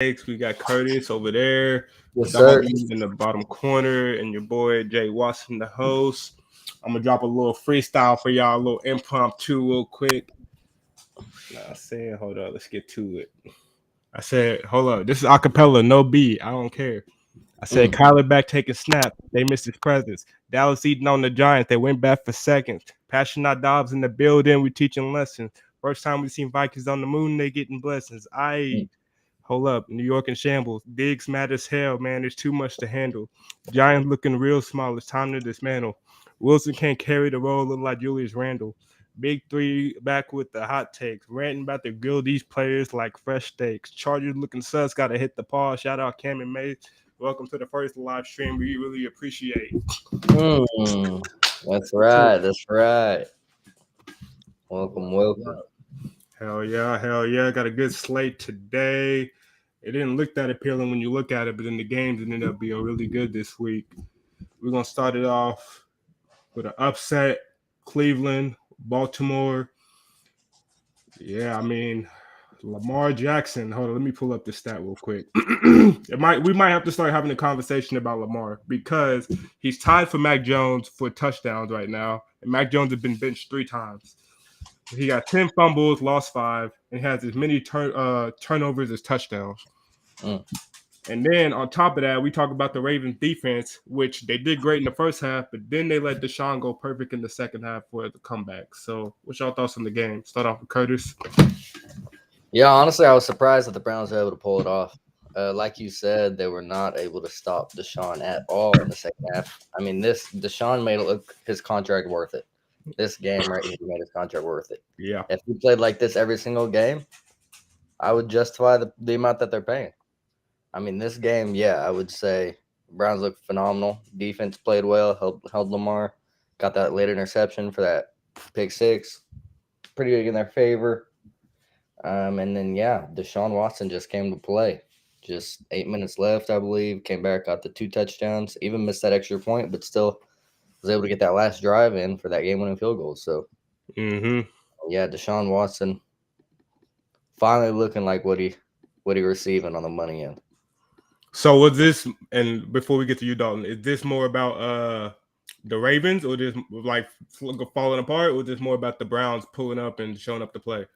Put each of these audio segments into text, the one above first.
We got Curtis over there, Yes, sir. Dalton in the bottom corner, and your boy Jay Watson, the host. I'm gonna drop a little freestyle for y'all, a little impromptu, real quick. I said, hold up, let's get to it. I said, hold up, this is acapella, no beat. I don't care. I said, Kyler back taking snap. They missed his presence. Dallas eating on the Giants. They went back for seconds. Passionate Dobbs in the building. We teaching lessons. First time we seen Vikings on the moon, they getting blessings. Hold up, New York in shambles. Diggs mad as hell, man. There's too much to handle. Giants looking real small. It's time to dismantle. Wilson can't carry the role, look like Julius Randle. Big three back with the hot takes. Ranting about to grill these players like fresh steaks. Chargers looking sus, gotta hit the pause. Shout out Cam and May. Welcome to the first live stream. We really appreciate. That's right. That's right. Welcome. Hell yeah. Got a good slate today. It didn't look that appealing when you look at it, but in the games, it ended up being really good this week. We're going to start it off with an upset. Cleveland, Baltimore. Yeah, I mean, Lamar Jackson. Hold on, let me pull up the stat real quick. We might have to start having a conversation about Lamar because he's tied for Mac Jones for touchdowns right now, and Mac Jones has been benched 3 times. He got 10 fumbles, lost 5, and has as many turnovers as touchdowns. And then on top of that, we talk about the Ravens defense, which they did great in the first half, but then they let Deshaun go perfect in the second half for the comeback. So what's y'all thoughts on the game? Start off with Curtis. Yeah, honestly, I was surprised that the Browns were able to pull it off. Like you said, they were not able to stop Deshaun at all in the second half. I mean, Deshaun made his contract worth it. This game right here made his contract worth it. Yeah. If he played like this every single game, I would justify the amount that they're paying. I mean, this game, yeah, I would say Browns looked phenomenal. Defense played well, held Lamar, got that late interception for that pick 6. Pretty big in their favor. And then, yeah, Deshaun Watson just came to play. Just 8 minutes left, I believe. Came back, got the 2 touchdowns. Even missed that extra point, but still was able to get that last drive in for that game-winning field goal. So, yeah, Deshaun Watson finally looking like what he receiving on the money end. So was this, and before we get to you, Dalton, is this more about the Ravens or just like falling apart, or is this more about the Browns pulling up and showing up to play?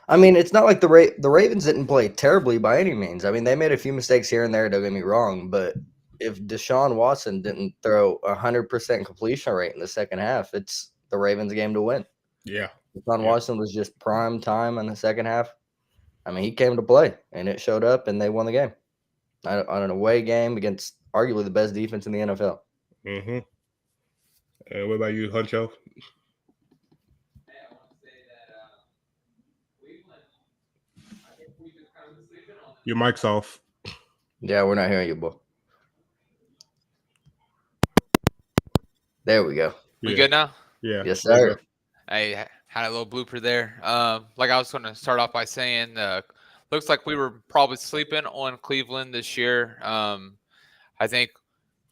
I mean, it's not like the Ravens didn't play terribly by any means. I mean, they made a few mistakes here and there, don't get me wrong, but if Deshaun Watson didn't throw 100% completion rate in the second half, it's the Ravens' game to win. Yeah. Deshaun Watson was just prime time in the second half. I mean, he came to play, and it showed up, and they won the game. On an away game against arguably the best defense in the NFL. And what about you, Huncho? Your mic's off. Yeah, we're not hearing you, boy. There we go. We good now? Yeah. Yes, sir. I had a little blooper there. Like I was going to start off by saying, looks like we were probably sleeping on Cleveland this year. I think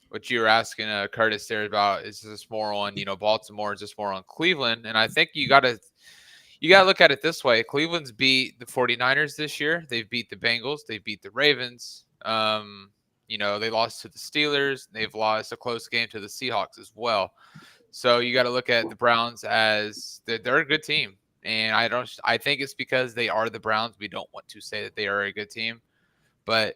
what you were asking Curtis there about, is this more on Baltimore, is this more on Cleveland? And I think you got to look at it this way. Cleveland's beat the 49ers this year. They've beat the Bengals. They beat the Ravens. They lost to the Steelers. They've lost a close game to the Seahawks as well. So you got to look at the Browns as they're a good team. And I think it's because they are the Browns. We don't want to say that they are a good team, but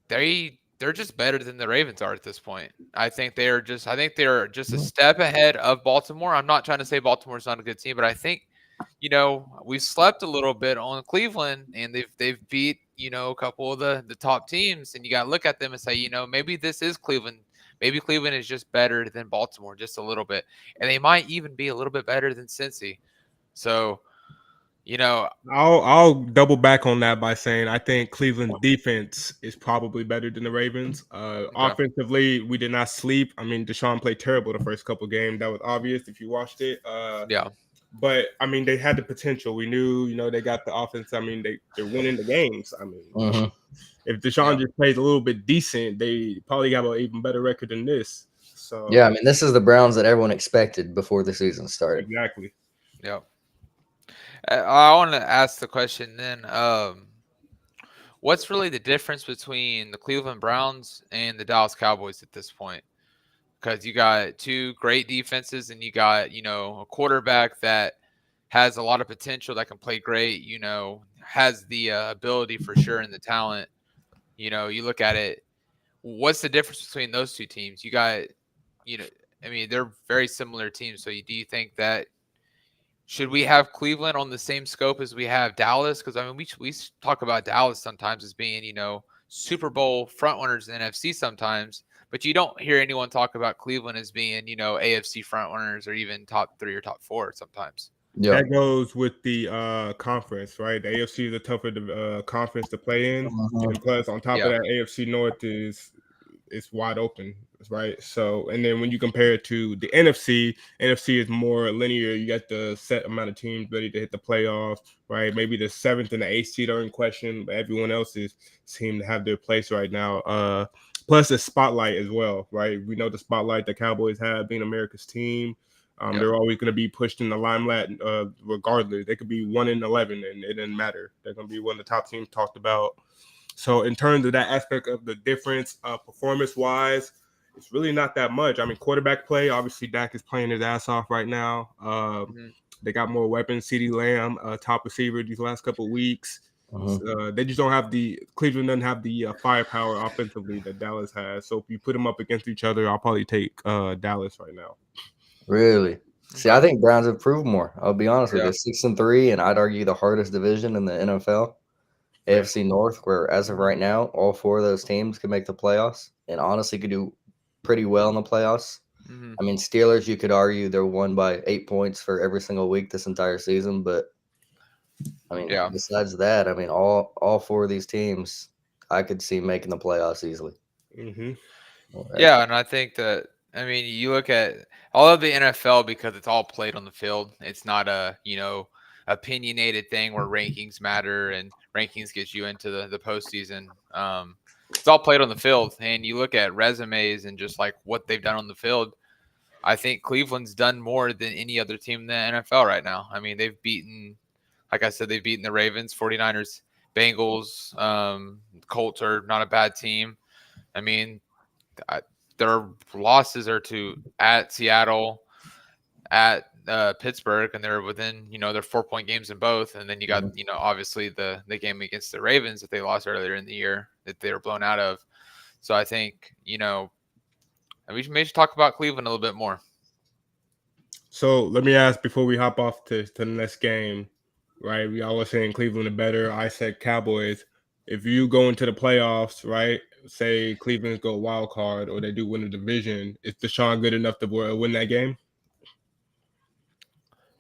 they're just better than the Ravens are at this point. I think they're just a step ahead of Baltimore. I'm not trying to say Baltimore's not a good team, but I think, we slept a little bit on Cleveland, and they've beat, a couple of the top teams, and you got to look at them and say, maybe this is Cleveland. Maybe Cleveland is just better than Baltimore just a little bit, and they might even be a little bit better than Cincy. So, I'll double back on that by saying I think Cleveland's defense is probably better than the Ravens. Offensively, we did not sleep. I mean, Deshaun played terrible the first couple games. That was obvious if you watched it. But I mean, they had the potential. We knew, they got the offense. I mean, they're winning the games. I mean, if Deshaun just plays a little bit decent, they probably got an even better record than this. So yeah, I mean, this is the Browns that everyone expected before the season started. Exactly. Yeah. I want to ask the question then. what's really the difference between the Cleveland Browns and the Dallas Cowboys at this point? Because you got two great defenses and you got, a quarterback that has a lot of potential, that can play great, has the ability for sure and the talent. You look at it, what's the difference between those two teams? You got, they're very similar teams. So do you think that should we have Cleveland on the same scope as we have Dallas? Because we talk about Dallas sometimes as being, Super Bowl frontrunners in NFC sometimes, but you don't hear anyone talk about Cleveland as being, AFC frontrunners or even top 3 or top 4 sometimes. Yeah. That goes with the conference, right? The AFC is a tougher conference to play in, and plus on top of that, AFC North is wide open, right? So, and then when you compare it to the NFC is more linear. You got the set amount of teams ready to hit the playoffs, right? Maybe the 7th and the 8th seed are in question, but everyone else seem to have their place right now. Plus the spotlight as well, right? We know the spotlight the Cowboys have being America's team. They're always going to be pushed in the limelight, regardless. They could be 1-11, and it doesn't matter. They're going to be one of the top teams talked about. So in terms of that aspect of the difference, performance-wise, it's really not that much. I mean, quarterback play, obviously Dak is playing his ass off right now. They got more weapons. CeeDee Lamb, top receiver these last couple of weeks. They just don't have Cleveland doesn't have the firepower offensively that Dallas has. So if you put them up against each other, I'll probably take Dallas right now. Really? See, I think Browns have proved more. I'll be honest with you. 6-3, and I'd argue the hardest division in the NFL. AFC North, where as of right now, all 4 of those teams could make the playoffs and honestly could do pretty well in the playoffs. I mean, Steelers, you could argue they're won by 8 points for every single week this entire season. But, I mean, besides that, I mean, all 4 of these teams I could see making the playoffs easily. Yeah, and I think that, you look at all of the NFL because it's all played on the field. It's not a, opinionated thing where rankings matter and rankings get you into the postseason. It's all played on the field, and you look at resumes and just like what they've done on the field. I think Cleveland's done more than any other team in the NFL right now. I mean, they've beaten, like I said, they've beaten the Ravens, 49ers, Bengals. Colts are not a bad team. I mean, their losses are at Seattle, at Pittsburgh, and they're within, they're 4-point games in both. And then you got, obviously the game against the Ravens that they lost earlier in the year that they were blown out of. So I think, we should talk about Cleveland a little bit more. So let me ask before we hop off to the next game, right? We all were saying Cleveland are better. I said Cowboys. If you go into the playoffs, right, say Cleveland go wild card or they do win the division, is Deshaun good enough to win that game?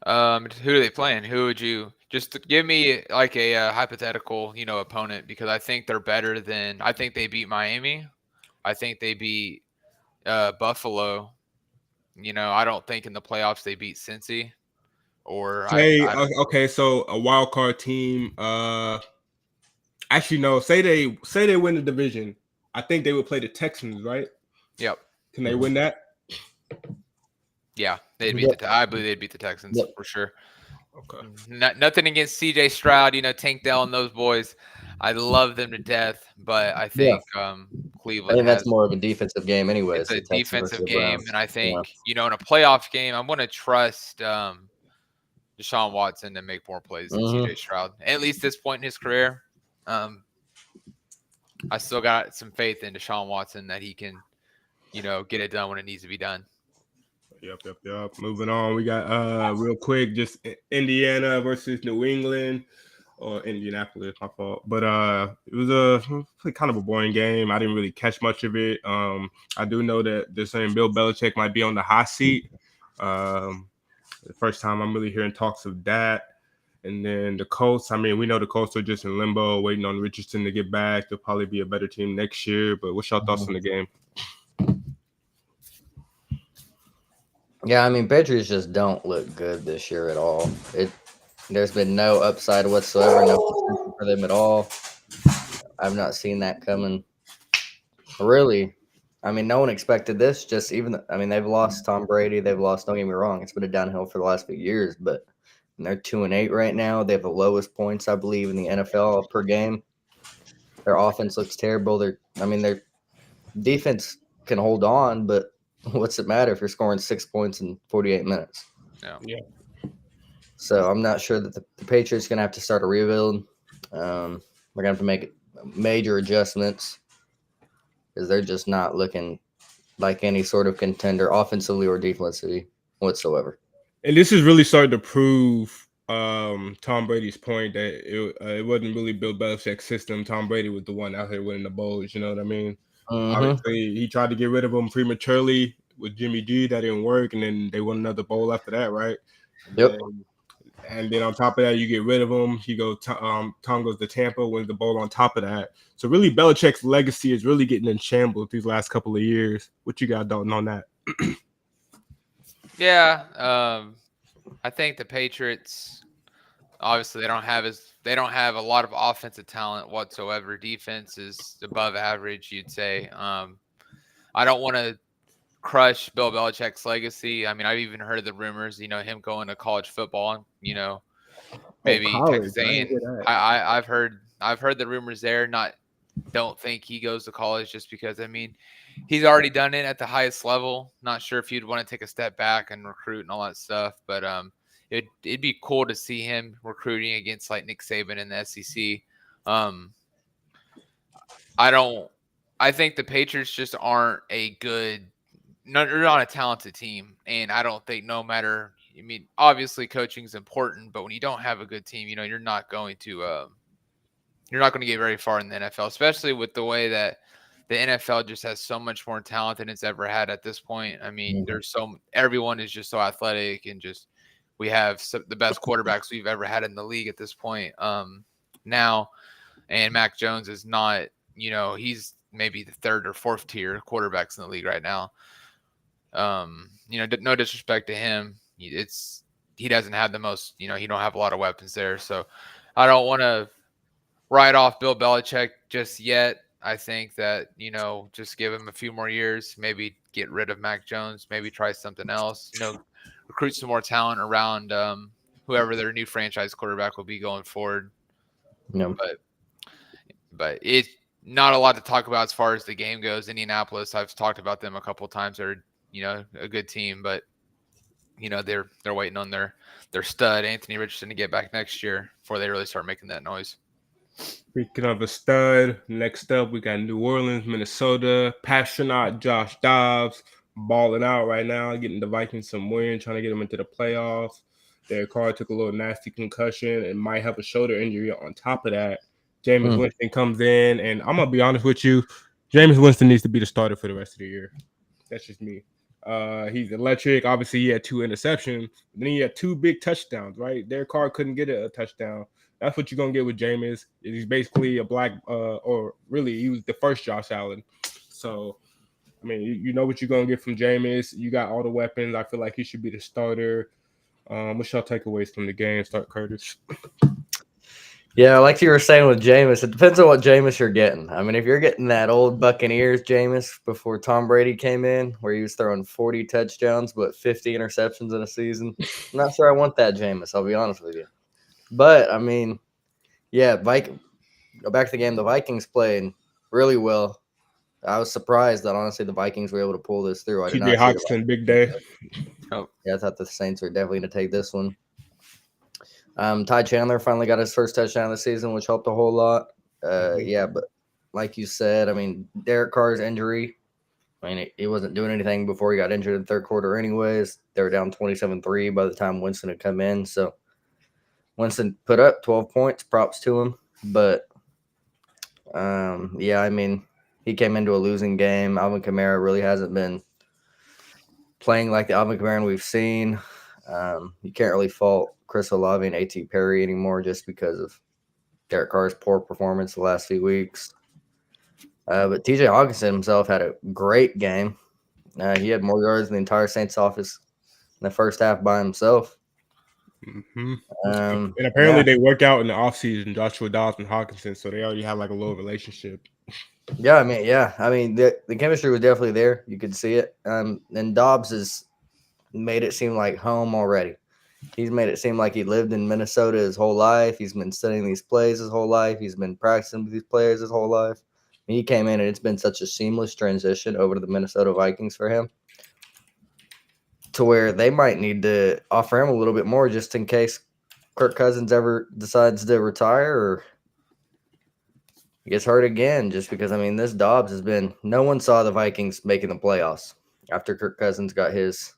Who are they playing? Who would you just give me like a hypothetical, opponent? Because I think they're better than. I think they beat Miami. I think they beat Buffalo. I don't think in the playoffs they beat Cincy. Or okay, so a wild card team. Actually, no. Say they win the division. I think they would play the Texans, right? Yep. Can they win that? Yeah, they'd beat I believe they'd beat the Texans for sure. Okay. Nothing against CJ Stroud, Tank Dell and those boys. I love them to death, but I think Cleveland. I think that's more of a defensive game, anyway. It's a defensive game, and I think in a playoff game, I'm going to trust Deshaun Watson to make more plays than CJ Stroud. At least this point in his career, I still got some faith in Deshaun Watson that he can, get it done when it needs to be done. Yep. Moving on, we got real quick, just Indiana versus New England or Indianapolis, my fault. But it was kind of a boring game. I didn't really catch much of it. I do know that they're saying Bill Belichick might be on the hot seat. The first time I'm really hearing talks of that. And then the Colts, we know the Colts are just in limbo, waiting on Richardson to get back. They'll probably be a better team next year. But what's your thoughts on the game? Yeah, Patriots just don't look good this year at all. There's been no upside whatsoever, no potential for them at all. I've not seen that coming. Really, no one expected this. They've lost Tom Brady. They've lost. Don't get me wrong, it's been a downhill for the last few years, but they're 2-8 right now. They have the lowest points, I believe, in the NFL per game. Their offense looks terrible. Their defense can hold on, but what's it matter if you're scoring 6 points in 48 minutes? Yeah. So I'm not sure that the Patriots are going to have to start a rebuild. They're going to have to make major adjustments because they're just not looking like any sort of contender offensively or defensively whatsoever. And this is really starting to prove Tom Brady's point that it wasn't really Bill Belichick's system. Tom Brady was the one out here winning the bowls. You know what I mean? Obviously, he tried to get rid of him prematurely with Jimmy G. That didn't work, and then they won another bowl after that, right? Yep. And then on top of that, you get rid of him. Tom goes to Tampa, wins the bowl on top of that. So really, Belichick's legacy is really getting in shambles these last couple of years. What you got on that? Yeah, I think the Patriots obviously they don't have a lot of offensive talent whatsoever. Defense is above average, you'd say. I don't want to crush Bill Belichick's legacy. I mean, I've even heard the rumors, him going to college football, maybe college, Texas A&M. I've heard the rumors there. Don't think he goes to college just because he's already done it at the highest level. Not sure if you'd want to take a step back and recruit and all that stuff, but it'd be cool to see him recruiting against like Nick Saban in the SEC. I think the Patriots just aren't they're not a talented team, and I don't think obviously coaching is important, but when you don't have a good team, you're not going to get very far in the NFL, especially with the way that the NFL just has so much more talent than it's ever had at this point. I mean, everyone is just so athletic, and just we have the best quarterbacks we've ever had in the league at this point now. And Mac Jones is not, he's maybe the third or fourth tier quarterbacks in the league right now. No disrespect to him. He doesn't have the most, he don't have a lot of weapons there. So I don't want to write off Bill Belichick just yet. I think that, just give him a few more years, maybe get rid of Mac Jones, maybe try something else, recruit some more talent around whoever their new franchise quarterback will be going forward. Yeah. But it's not a lot to talk about as far as the game goes. Indianapolis, I've talked about them a couple of times. They're, a good team, but they're waiting on their stud Anthony Richardson to get back next year before they really start making that noise. Speaking of a stud, next up we got New Orleans, Minnesota. Passionate Josh Dobbs balling out right now, getting the Vikings some win, trying to get them into the playoffs. Derek Carr took a little nasty concussion and might have a shoulder injury on top of that. Jameis Winston comes in, and I'm going to be honest with you, Jameis Winston needs to be the starter for the rest of the year. That's just me. He's electric. Obviously, he had 2 interceptions. Then he had 2 big touchdowns, right? Derek Carr couldn't get a touchdown. That's what you're going to get with Jameis. He's basically a black, or really, he was the first Josh Allen. So, I mean, you know what you're going to get from Jameis. You got all the weapons. I feel like he should be the starter. What's your takeaways from the game? Start, Curtis. Yeah, like you were saying with Jameis, it depends on what Jameis you're getting. I mean, if you're getting that old Buccaneers Jameis before Tom Brady came in, where he was throwing 40 touchdowns but 50 interceptions in a season, I'm not sure I want that Jameis, I'll be honest with you. But, I mean, yeah, go back to the game. The Vikings played really well. I was surprised that, honestly, the Vikings were able to pull this through. TJ Hawkinson, big day. Yeah, I thought the Saints were definitely going to take this one. Ty Chandler finally got his first touchdown of the season, which helped a whole lot. Yeah, but like you said, I mean, Derek Carr's injury, I mean, he wasn't doing anything before he got injured in the third quarter anyways. They were down 27-3 by the time Winston had come in. So Winston put up 12 points, props to him. But, yeah, I mean, he came into a losing game. Alvin Kamara really hasn't been playing like the Alvin Kamara we've seen. You can't really fault Chris Olave and A.T. Perry anymore just because of Derek Carr's poor performance the last few weeks. But T.J. Hawkinson himself had a great game. He had more yards than the entire Saints office in the first half by himself. Mm-hmm. And apparently they work out in the offseason, Joshua Dobbs and Hawkinson, so they already have like a little relationship. Yeah, I mean, the chemistry was definitely there. You could see it. And Dobbs has made it seem like home already. He's made it seem like he lived in Minnesota his whole life. He's been studying these plays his whole life. He's been practicing with these players his whole life. He came in, and it's been such a seamless transition over to the Minnesota Vikings for him, to where they might need to offer him a little bit more just in case Kirk Cousins ever decides to retire or gets hurt again. Just because, I mean, this Dobbs has been – no one saw the Vikings making the playoffs after Kirk Cousins got his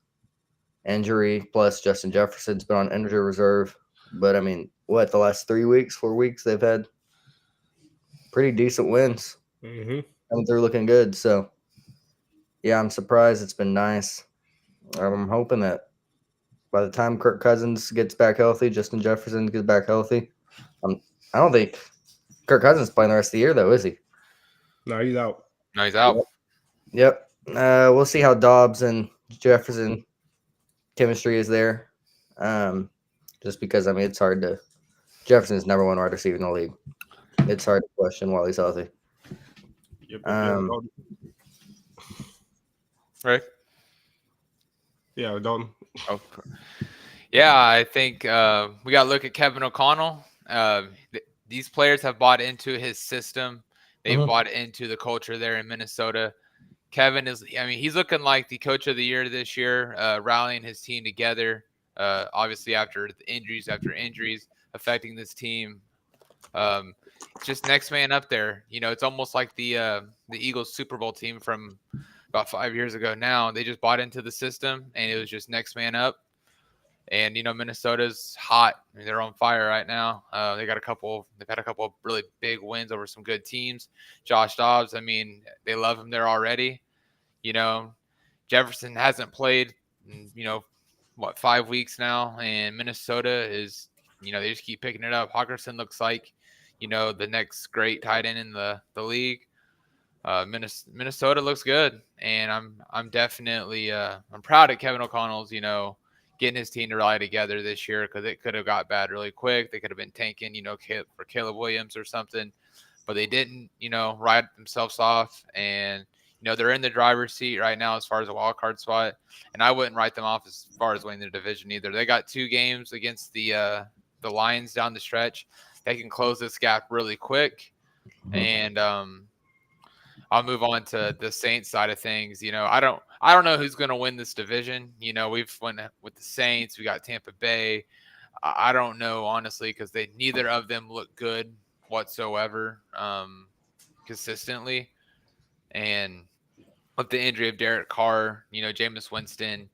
injury, plus Justin Jefferson's been on injury reserve. But, I mean, the last 4 weeks, they've had pretty decent wins. Mm-hmm. And they're looking good. So, yeah, I'm surprised. It's been nice. I'm hoping that by the time Kirk Cousins gets back healthy, Justin Jefferson gets back healthy. I don't think Kirk Cousins is playing the rest of the year, though, is he? No, he's out. No, he's out. Yep. We'll see how Dobbs and Jefferson chemistry is there. Just because, I mean, it's hard to – Jefferson's number one wide receiver in the league. It's hard to question while he's healthy. Yep. Right? Yeah, Dalton. Oh, yeah, I think we got to look at Kevin O'Connell. These players have bought into his system. They've bought into the culture there in Minnesota. Kevin is, I mean, he's looking like the coach of the year this year, rallying his team together. Obviously, after injuries affecting this team. Just next man up there. You know, it's almost like the Eagles Super Bowl team from about 5 years ago now. They just bought into the system, and it was just next man up. And, you know, Minnesota's hot. I mean, they're on fire right now. They've had a couple of really big wins over some good teams. Josh Dobbs, I mean, they love him there already. You know, Jefferson hasn't played, in, 5 weeks now, and Minnesota is, they just keep picking it up. Hawkinson looks like, the next great tight end in the league. Minnesota looks good, and I'm definitely I'm proud of Kevin O'Connell's, getting his team to rally together this year, because it could have got bad really quick. They could have been tanking, for Caleb Williams or something, but they didn't, ride themselves off, and they're in the driver's seat right now as far as a wild card spot, and I wouldn't write them off as far as winning the division either. They got 2 games against the Lions down the stretch. They can close this gap really quick, and I'll move on to the Saints side of things. I don't know who's going to win this division. We've went with the Saints. We got Tampa Bay. I don't know, honestly, because neither of them look good whatsoever consistently. And with the injury of Derek Carr, Jameis Winston,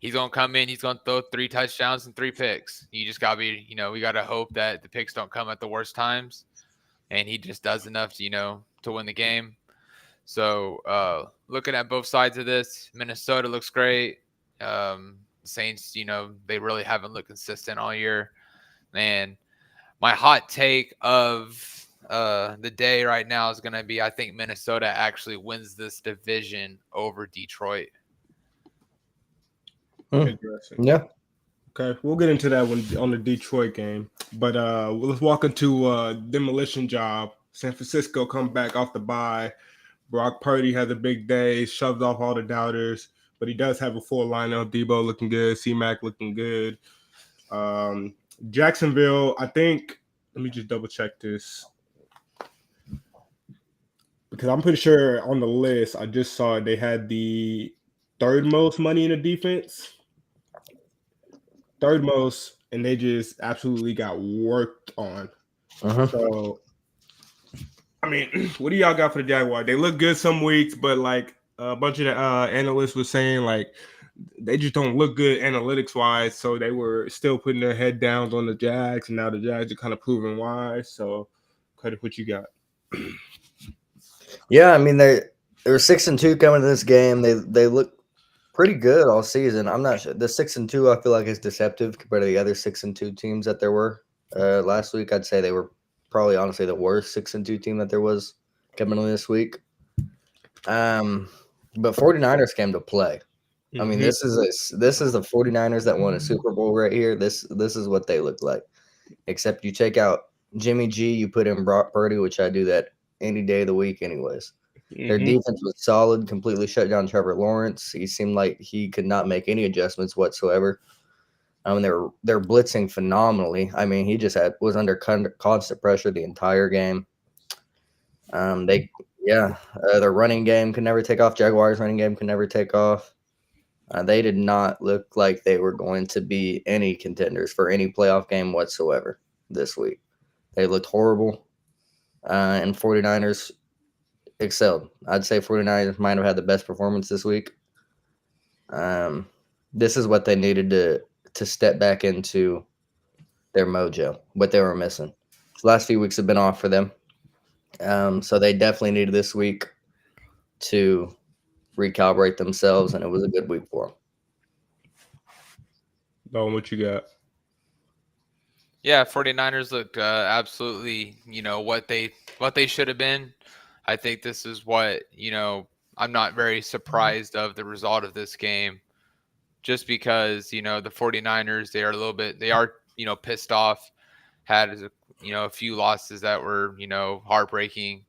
he's going to come in. He's going to throw 3 touchdowns and 3 picks. You just got to be, we got to hope that the picks don't come at the worst times. And he just does enough, to win the game. So looking at both sides of this, Minnesota looks great. Saints, they really haven't looked consistent all year. And my hot take of the day right now is going to be, I think Minnesota actually wins this division over Detroit. Interesting. Yeah. Okay, we'll get into that one on the Detroit game. But let's walk into demolition job. San Francisco come back off the bye. Brock Purdy has a big day, shoved off all the doubters, but he does have a full lineup. Debo looking good, C-Mac looking good. Jacksonville, I think, let me just double check this, because I'm pretty sure on the list, I just saw they had the 3rd most money in the defense. 3rd most, and they just absolutely got worked on. So, I mean, what do y'all got for the Jaguars? They look good some weeks, but like a bunch of the analysts were saying, like, they just don't look good analytics-wise, so they were still putting their head down on the Jags, and now the Jags are kind of proving why. So, credit what you got. Yeah, I mean, they were 6-2 coming to this game. They look pretty good all season. I'm not sure. The 6-2, I feel like, is deceptive compared to the other 6-2 teams that there were last week. I'd say they were probably, honestly, the worst 6-2 team that there was coming in this week. But 49ers came to play. I mean, this is the 49ers that won a Super Bowl right here. This is what they look like. Except you take out Jimmy G, you put in Brock Purdy, which I do that any day of the week anyways. Their defense was solid, completely shut down Trevor Lawrence. He seemed like he could not make any adjustments whatsoever. I mean, they're blitzing phenomenally. I mean, he just was under constant pressure the entire game. Their running game could never take off. Jaguars' running game could never take off. They did not look like they were going to be any contenders for any playoff game whatsoever this week. They looked horrible, and 49ers excelled. I'd say 49ers might have had the best performance this week. This is what they needed to step back into their mojo, what they were missing. The last few weeks have been off for them. So they definitely needed this week to recalibrate themselves, and it was a good week for them. Don, what you got? Yeah, 49ers looked absolutely, what they should have been. I think this is what, I'm not very surprised of the result of this game, just because, the 49ers, they are, pissed off, had, a few losses that were, heartbreaking.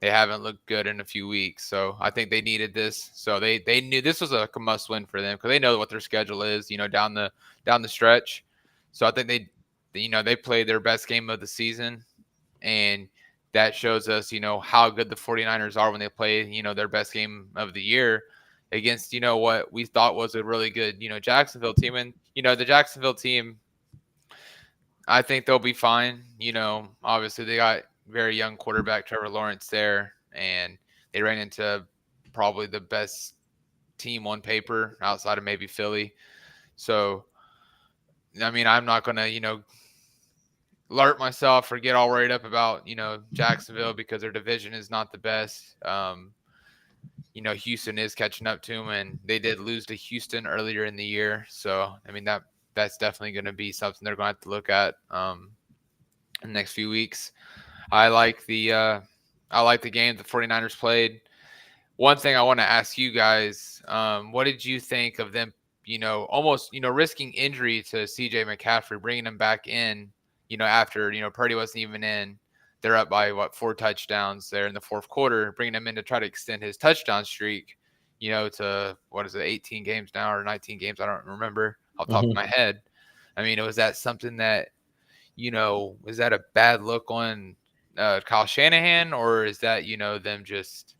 They haven't looked good in a few weeks. So I think they needed this. So they knew this was a must win for them because they know what their schedule is, down the stretch. So I think they played their best game of the season, and that shows us, how good the 49ers are when they play, their best game of the year against, what we thought was a really good, Jacksonville team. And, the Jacksonville team, I think they'll be fine. Obviously they got very young quarterback Trevor Lawrence there, and they ran into probably the best team on paper outside of maybe Philly. So, I mean, I'm not going to, alert myself or get all worried up about, Jacksonville because their division is not the best. Houston is catching up to them, and they did lose to Houston earlier in the year. So, I mean, that's definitely going to be something they're going to have to look at in the next few weeks. I like the game the 49ers played. One thing I want to ask you guys, what did you think of them, almost, risking injury to CJ McCaffrey, bringing him back in, after, Purdy wasn't even in. They're up by 4 touchdowns there in the fourth quarter, bringing him in to try to extend his touchdown streak, to 18 games now or 19 games. I don't remember off the top of my head. I mean, was that something that, was that a bad look on Kyle Shanahan, or is that, them just,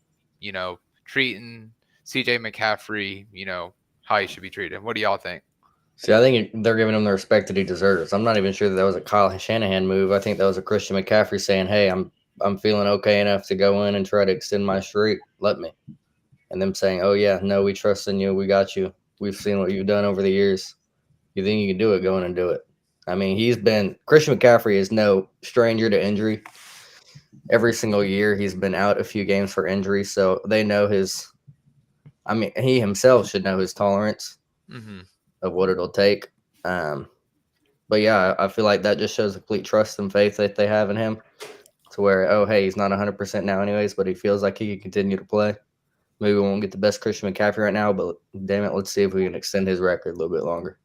treating CJ McCaffrey, how he should be treated? What do y'all think? See, I think they're giving him the respect that he deserves. I'm not even sure that was a Kyle Shanahan move. I think that was a Christian McCaffrey saying, "Hey, I'm feeling okay enough to go in and try to extend my streak. Let me." And them saying, "Oh yeah, no, we trust in you. We got you. We've seen what you've done over the years. You think you can do it? Go in and do it." I mean, Christian McCaffrey is no stranger to injury. Every single year he's been out a few games for injury, so they know he himself should know his tolerance of what it'll take. But yeah, I feel like that just shows complete trust and faith that they have in him, to where, oh, hey, he's not 100% now anyways, but he feels like he can continue to play. Maybe we won't get the best Christian McCaffrey right now, but damn it, let's see if we can extend his record a little bit longer.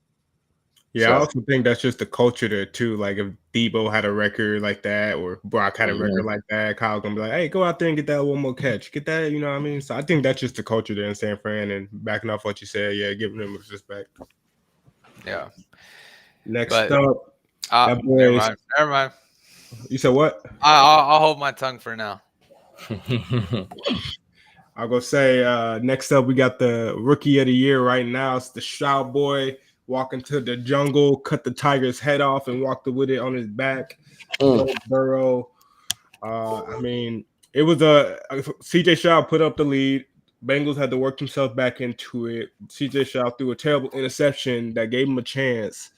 Yeah, I also think that's just the culture there too. Like if Debo had a record like that, or Brock had a record like that, Kyle's gonna be like, "Hey, go out there and get that one more catch, get that." You know what I mean? So I think that's just the culture there in San Fran. And backing off what you said, yeah, giving them respect. Yeah. Next up, never mind. You said what? I'll hold my tongue for now. I'll go say next up we got the rookie of the year right now. It's the Stroud boy. Walk into the jungle, cut the tiger's head off, and walked with it on his back. Joe Burrow. I mean, it was CJ Stroud put up the lead. Bengals had to work themselves back into it. CJ Stroud threw a terrible interception that gave him a chance.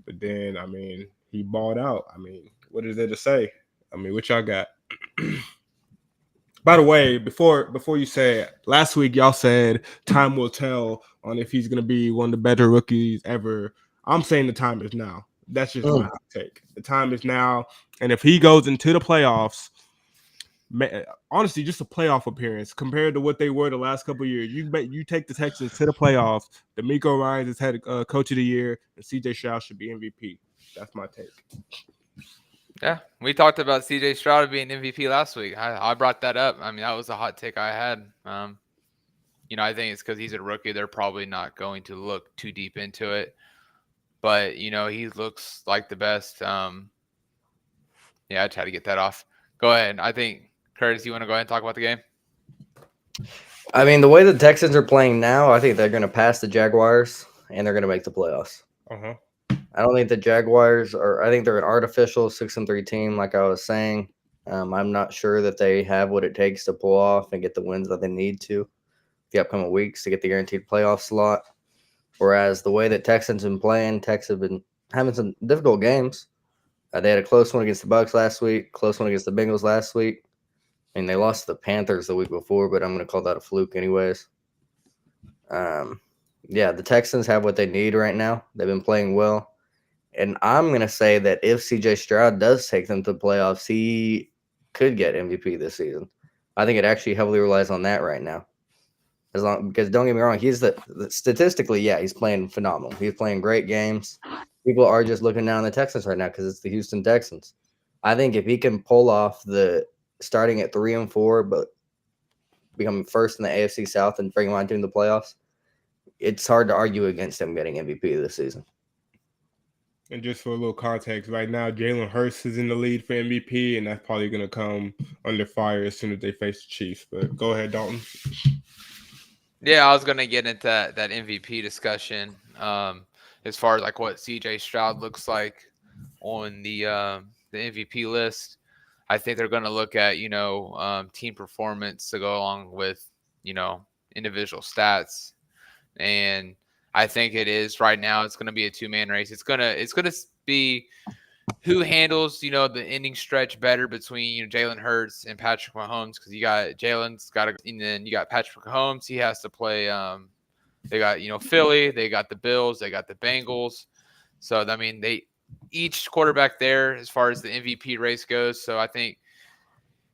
But then, I mean, he balled out. I mean, what is there to say? I mean, what y'all got? By the way, before you say it, last week y'all said time will tell on if he's going to be one of the better rookies ever. I'm saying the time is now. That's just my hot take. The time is now. And if he goes into the playoffs, honestly, just a playoff appearance compared to what they were the last couple of years, you take the Texans to the playoffs. D'Amico Ryans has had coach of the year, and CJ Stroud should be MVP. That's my take. Yeah, we talked about CJ Stroud being MVP last week. I brought that up. I mean, that was a hot take I had. I think it's because he's a rookie. They're probably not going to look too deep into it. but he looks like the best. I try to get that off. Go ahead. I think Curtis, you want to go ahead and talk about the game? I mean, the way the Texans are playing now, I think they're going to pass the Jaguars and they're going to make the playoffs. Uh-huh. I don't think the Jaguars are. I think they're an artificial 6-3 team, like I was saying. I'm not sure that they have what it takes to pull off and get the wins that they need to the upcoming weeks to get the guaranteed playoff slot. Whereas the way that Texans have been playing, Texans have been having some difficult games. They had a close one against the Bucs last week, close one against the Bengals last week. I mean, they lost to the Panthers the week before, but I'm going to call that a fluke anyways. The Texans have what they need right now. They've been playing well. And I'm going to say that if CJ Stroud does take them to the playoffs, he could get MVP this season. I think it actually heavily relies on that right now. Because don't get me wrong, he's statistically, he's playing phenomenal. He's playing great games. People are just looking down on the Texans right now because it's the Houston Texans. I think if he can pull off the starting at 3-4, but becoming first in the AFC South and bring my team to the playoffs, it's hard to argue against him getting MVP this season. And just for a little context, right now Jalen Hurts is in the lead for MVP, and that's probably going to come under fire as soon as they face the Chiefs. But go ahead, Dalton. Yeah, I was going to get into that MVP discussion as far as like what CJ Stroud looks like on the MVP list. I think they're going to look at, team performance to go along with, individual stats. And I think it is right now. It's going to be a 2-man race. It's going to be who handles, the ending stretch better between, Jalen Hurts and Patrick Mahomes, because you got Jalen's got to, and then you got Patrick Mahomes. He has to play. They got, Philly. They got the Bills. They got the Bengals. So, I mean, each quarterback there as far as the MVP race goes. So, I think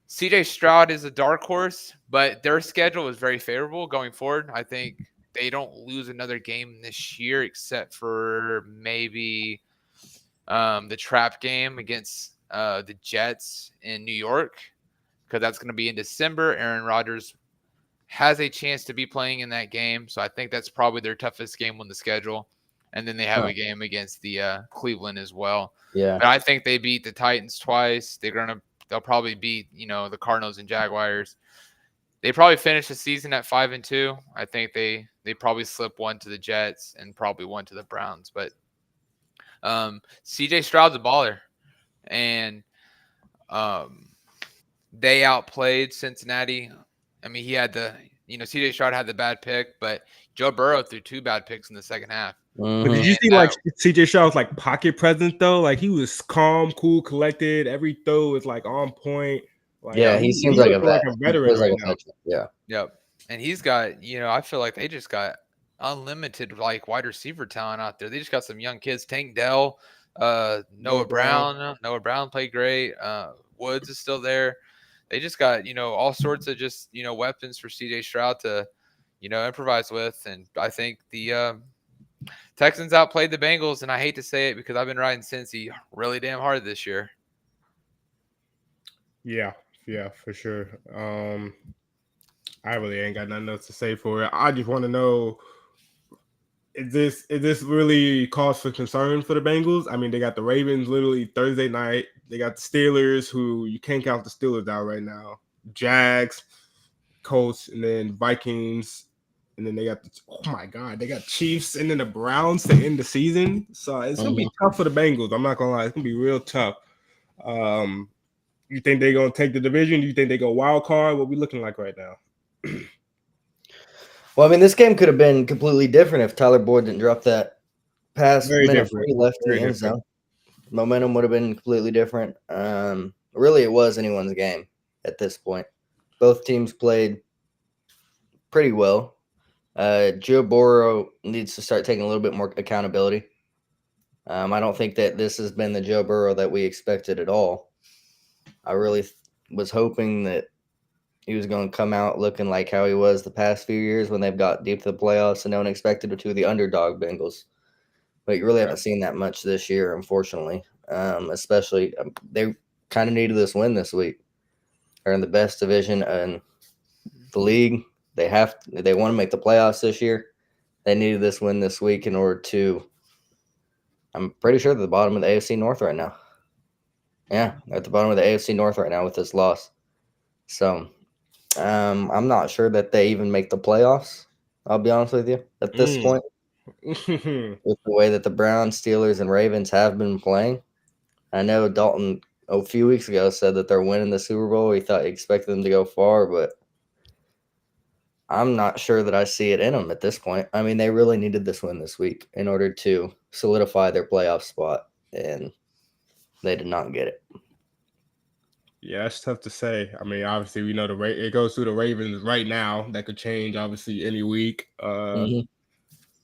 CJ Stroud is a dark horse, but their schedule is very favorable going forward. I think they don't lose another game this year except for maybe the trap game against the Jets in New York, because that's going to be in December. Aaron Rodgers has a chance to be playing in that game, so I think that's probably their toughest game on the schedule. And then they have a game against the Cleveland as well. Yeah, but I think they beat the Titans twice. They'll probably beat the Cardinals and Jaguars. They probably finish the season at 5-2. I think they probably slip one to the Jets and probably one to the Browns. But CJ Stroud's a baller, and they outplayed Cincinnati. I mean, he had CJ Stroud had the bad pick, but Joe Burrow threw 2 bad picks in the second half. Mm-hmm. But did you see like CJ Stroud's like pocket presence though? Like he was calm, cool, collected. Every throw was like on point. Like, he seems like a veteran right now. Yeah. Yep. And he's got, I feel like they just got unlimited like wide receiver talent out there. They just got some young kids. Tank Dell, Noah Brown. Noah Brown played great. Woods is still there. They just got, all sorts of just, weapons for CJ Stroud to, improvise with. And I think the Texans outplayed the Bengals, and I hate to say it because I've been riding Cincy really damn hard this year. Yeah, for sure. I really ain't got nothing else to say for it. I just want to know, is this really cause for concern for the Bengals? I mean, they got the Ravens literally Thursday night. They got the Steelers, who you can't count the Steelers out right now. Jags, Colts, and then Vikings. And then they got they got Chiefs and then the Browns to end the season. So it's gonna be tough for the Bengals. I'm not gonna lie, it's gonna be real tough. You think they're gonna take the division? Do you think they go wild card? What we looking like right now? Well, I mean, this game could have been completely different if Tyler Boyd didn't drop that pass minute before he left in the end zone. Momentum would have been completely different. Really, it was anyone's game at this point. Both teams played pretty well. Joe Burrow needs to start taking a little bit more accountability. I don't think that this has been the Joe Burrow that we expected at all. I really was hoping that he was going to come out looking like how he was the past few years when they've got deep to the playoffs and no one expected it to the underdog Bengals. But you really haven't seen that much this year, unfortunately. Especially, they kind of needed this win this week. They're in the best division in the league. They want to make the playoffs this year. They needed this win this week in order to I'm pretty sure they're the bottom of the AFC North right now. Yeah, they're at the bottom of the AFC North right now with this loss. So I'm not sure that they even make the playoffs. I'll be honest with you at this point. With the way that the Browns, Steelers, and Ravens have been playing. I know Dalton a few weeks ago said that they're winning the Super Bowl. He expected them to go far, but I'm not sure that I see it in them at this point. I mean, they really needed this win this week in order to solidify their playoff spot, and they did not get it. Yeah, it's tough to say. I mean, obviously, we know it goes through the Ravens right now. That could change, obviously, any week.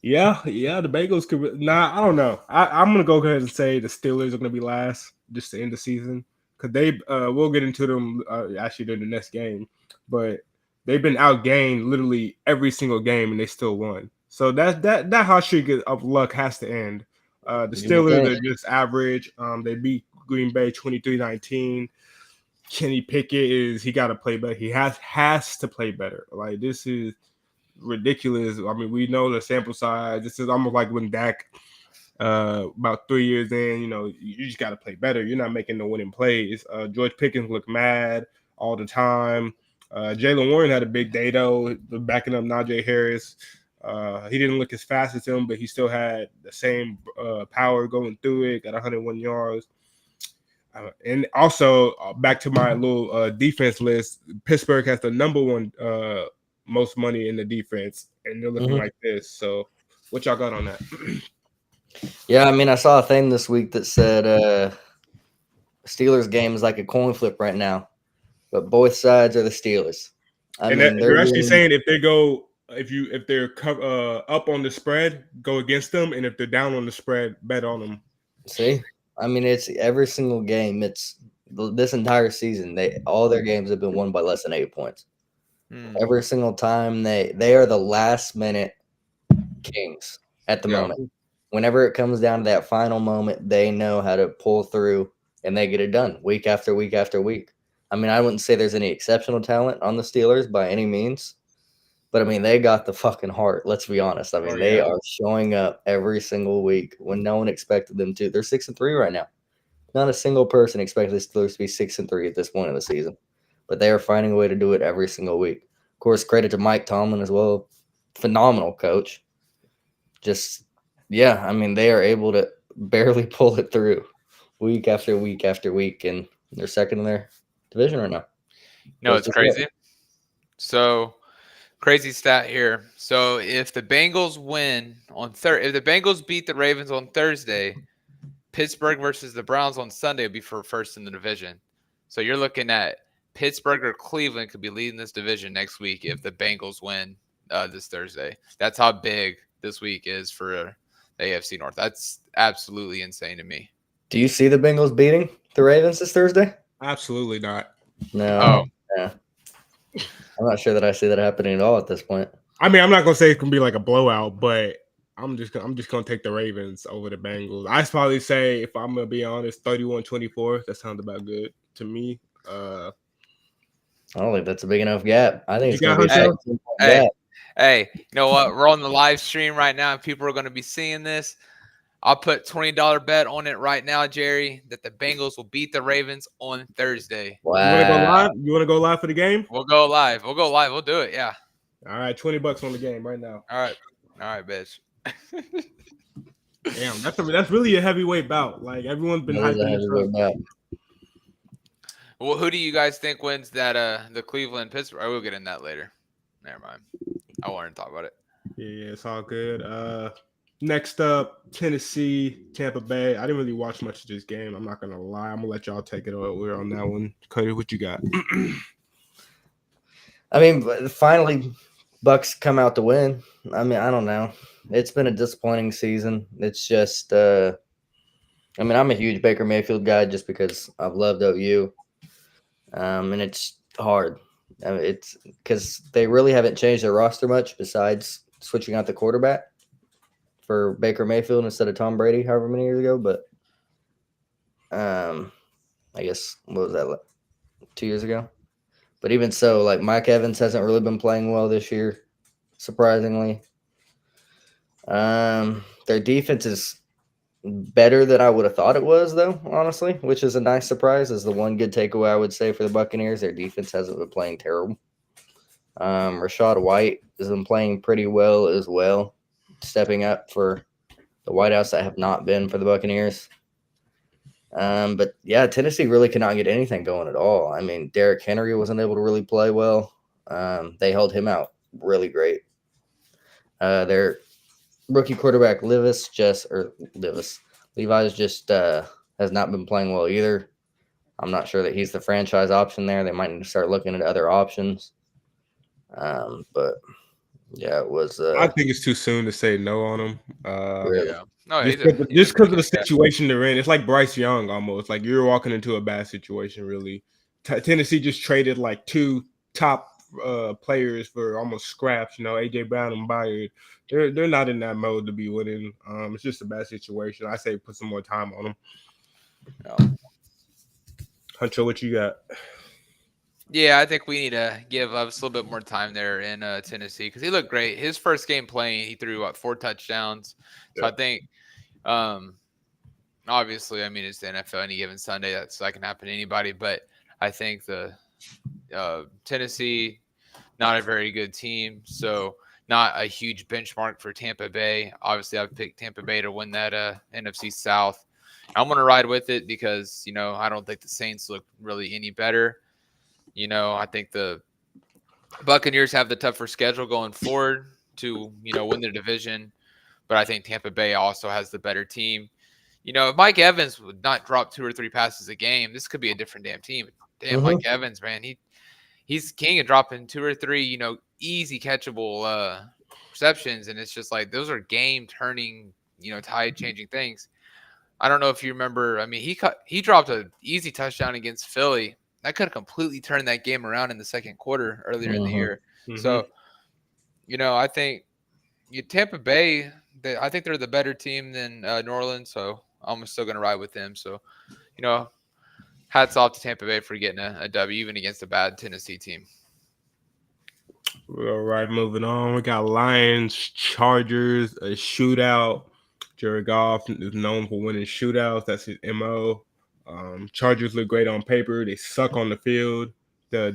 Yeah, the Bengals could. Nah, I don't know. I'm gonna go ahead and say the Steelers are gonna be last just to end the season because they. We'll get into them actually during the next game, but they've been outgained literally every single game and they still won. So that hot streak of luck has to end. The Steelers are just average. They beat Green Bay 23-19. Kenny Pickett he got to play better. He has to play better. Like this is ridiculous. I mean, we know the sample size. This is almost like when Dak, about 3 years in, you just got to play better. You're not making the winning plays. George Pickens looked mad all the time. Jalen Warren had a big day though, backing up Najee Harris. He didn't look as fast as him, but he still had the same power going through it. Got 101 yards. And also, back to my little defense list, Pittsburgh has the number one most money in the defense, and they're looking like this. So, what y'all got on that? Yeah, I mean, I saw a thing this week that said Steelers game is like a coin flip right now, but both sides are the Steelers. They're actually saying if they're up on the spread, go against them, and if they're down on the spread, bet on them. See, I mean, it's every single game. It's this entire season. All their games have been won by less than 8 points. Every single time they are the last minute kings at the moment. Whenever it comes down to that final moment, they know how to pull through and they get it done week after week after week. I mean, I wouldn't say there's any exceptional talent on the Steelers by any means, but I mean, they got the fucking heart. Let's be honest. I mean, they are showing up every single week when no one expected them to. They're 6-3 right now. Not a single person expected the Steelers to be 6-3 at this point in the season, but they are finding a way to do it every single week. Of course, credit to Mike Tomlin as well. Phenomenal coach. I mean, they are able to barely pull it through week after week after week, and they're second in their division right now. No, it's crazy. So, crazy stat here. So, if the Bengals win on if the Bengals beat the Ravens on Thursday, Pittsburgh versus the Browns on Sunday would be for first in the division. So, you're looking at Pittsburgh or Cleveland could be leading this division next week if the Bengals win this Thursday. That's how big this week is for the AFC North. That's absolutely insane to me. Do you see the Bengals beating the Ravens this Thursday? Absolutely not. No. Yeah. I'm not sure that I see that happening at all at this point. I mean, I'm not gonna say it's gonna be like a blowout, but I'm just gonna take the Ravens over the Bengals. I'd probably say, if I'm gonna be honest, 31-24. That sounds about good to me. I don't think that's a big enough gap. I think it's got going to be Hey, you know what? We're on the live stream right now, and people are going to be seeing this. I'll put $20 bet on it right now, Jerry, that the Bengals will beat the Ravens on Thursday. Wow. You want to go live? You want to go live for the game? We'll go live. We'll do it. Yeah. All right, $20 on the game right now. All right, bitch. Damn, that's really a heavyweight bout. Like, everyone's been hyping this up. Well, who do you guys think wins that the Cleveland Pittsburgh? I will get in that later. Never mind. I wanted to talk about it. Yeah, it's all good. Next up, Tennessee, Tampa Bay. I didn't really watch much of this game. I'm not gonna lie. I'm gonna let y'all take it over on that one. Cody, what you got? I mean, finally, Bucks come out to win. I mean, I don't know. It's been a disappointing season. It's just, I mean, I'm a huge Baker Mayfield guy just because I've loved OU. And it's hard. I mean, it's because they really haven't changed their roster much besides switching out the quarterback for Baker Mayfield instead of Tom Brady however many years ago. But I guess, what was that, 2 years ago? But even so, like, Mike Evans hasn't really been playing well this year, surprisingly. Their defense is better than I would have thought it was, though, honestly, which is a nice surprise. Is the one good takeaway I would say for the Buccaneers. Their defense hasn't been playing terrible. Rashad White has been playing pretty well as well, stepping up for the Whiteouts that have not been for the Buccaneers. But yeah, Tennessee really could not get anything going at all. I mean, Derrick Henry wasn't able to really play well. They held him out really great. Their rookie quarterback Levi's just has not been playing well either. I'm not sure that he's the franchise option there. They might need to start looking at other options. But yeah, it was. I think it's too soon to say no on him. Really? Yeah. No, Just he's a because pretty of the good guy. situation they're in. It's like Bryce Young almost. Like you're walking into a bad situation, really. Tennessee just traded like two top players for almost scraps. AJ Brown and Byard. They're not in that mode to be winning. It's just a bad situation. I say put some more time on them. Yeah. Huncho, what you got? Yeah, I think we need to give us a little bit more time there in Tennessee because he looked great. His first game playing, he threw 4 touchdowns. So Yeah. I think, obviously, I mean, it's the NFL. Any given Sunday, that can happen to anybody. But I think the Tennessee, not a very good team, so not a huge benchmark for Tampa Bay. Obviously, I've picked Tampa Bay to win that NFC South. I'm going to ride with it because I don't think the Saints look really any better. I think the Buccaneers have the tougher schedule going forward to, win the division. But I think Tampa Bay also has the better team. If Mike Evans would not drop 2 or 3 passes a game, this could be a different damn team. Damn, Mike Evans, man, he's king of dropping 2 or 3, easy catchable receptions. And it's just like those are game-turning, tide-changing things. I don't know if you remember. I mean, he dropped an easy touchdown against Philly. That could have completely turned that game around in the second quarter earlier in the year. Mm-hmm. So, I think Tampa Bay, I think they're the better team than New Orleans. So I'm still going to ride with them. So, hats off to Tampa Bay for getting a W even against a bad Tennessee team. All right, moving on. We got Lions, Chargers, a shootout. Jared Goff is known for winning shootouts. That's his MO. Chargers look great on paper. They suck on the field. They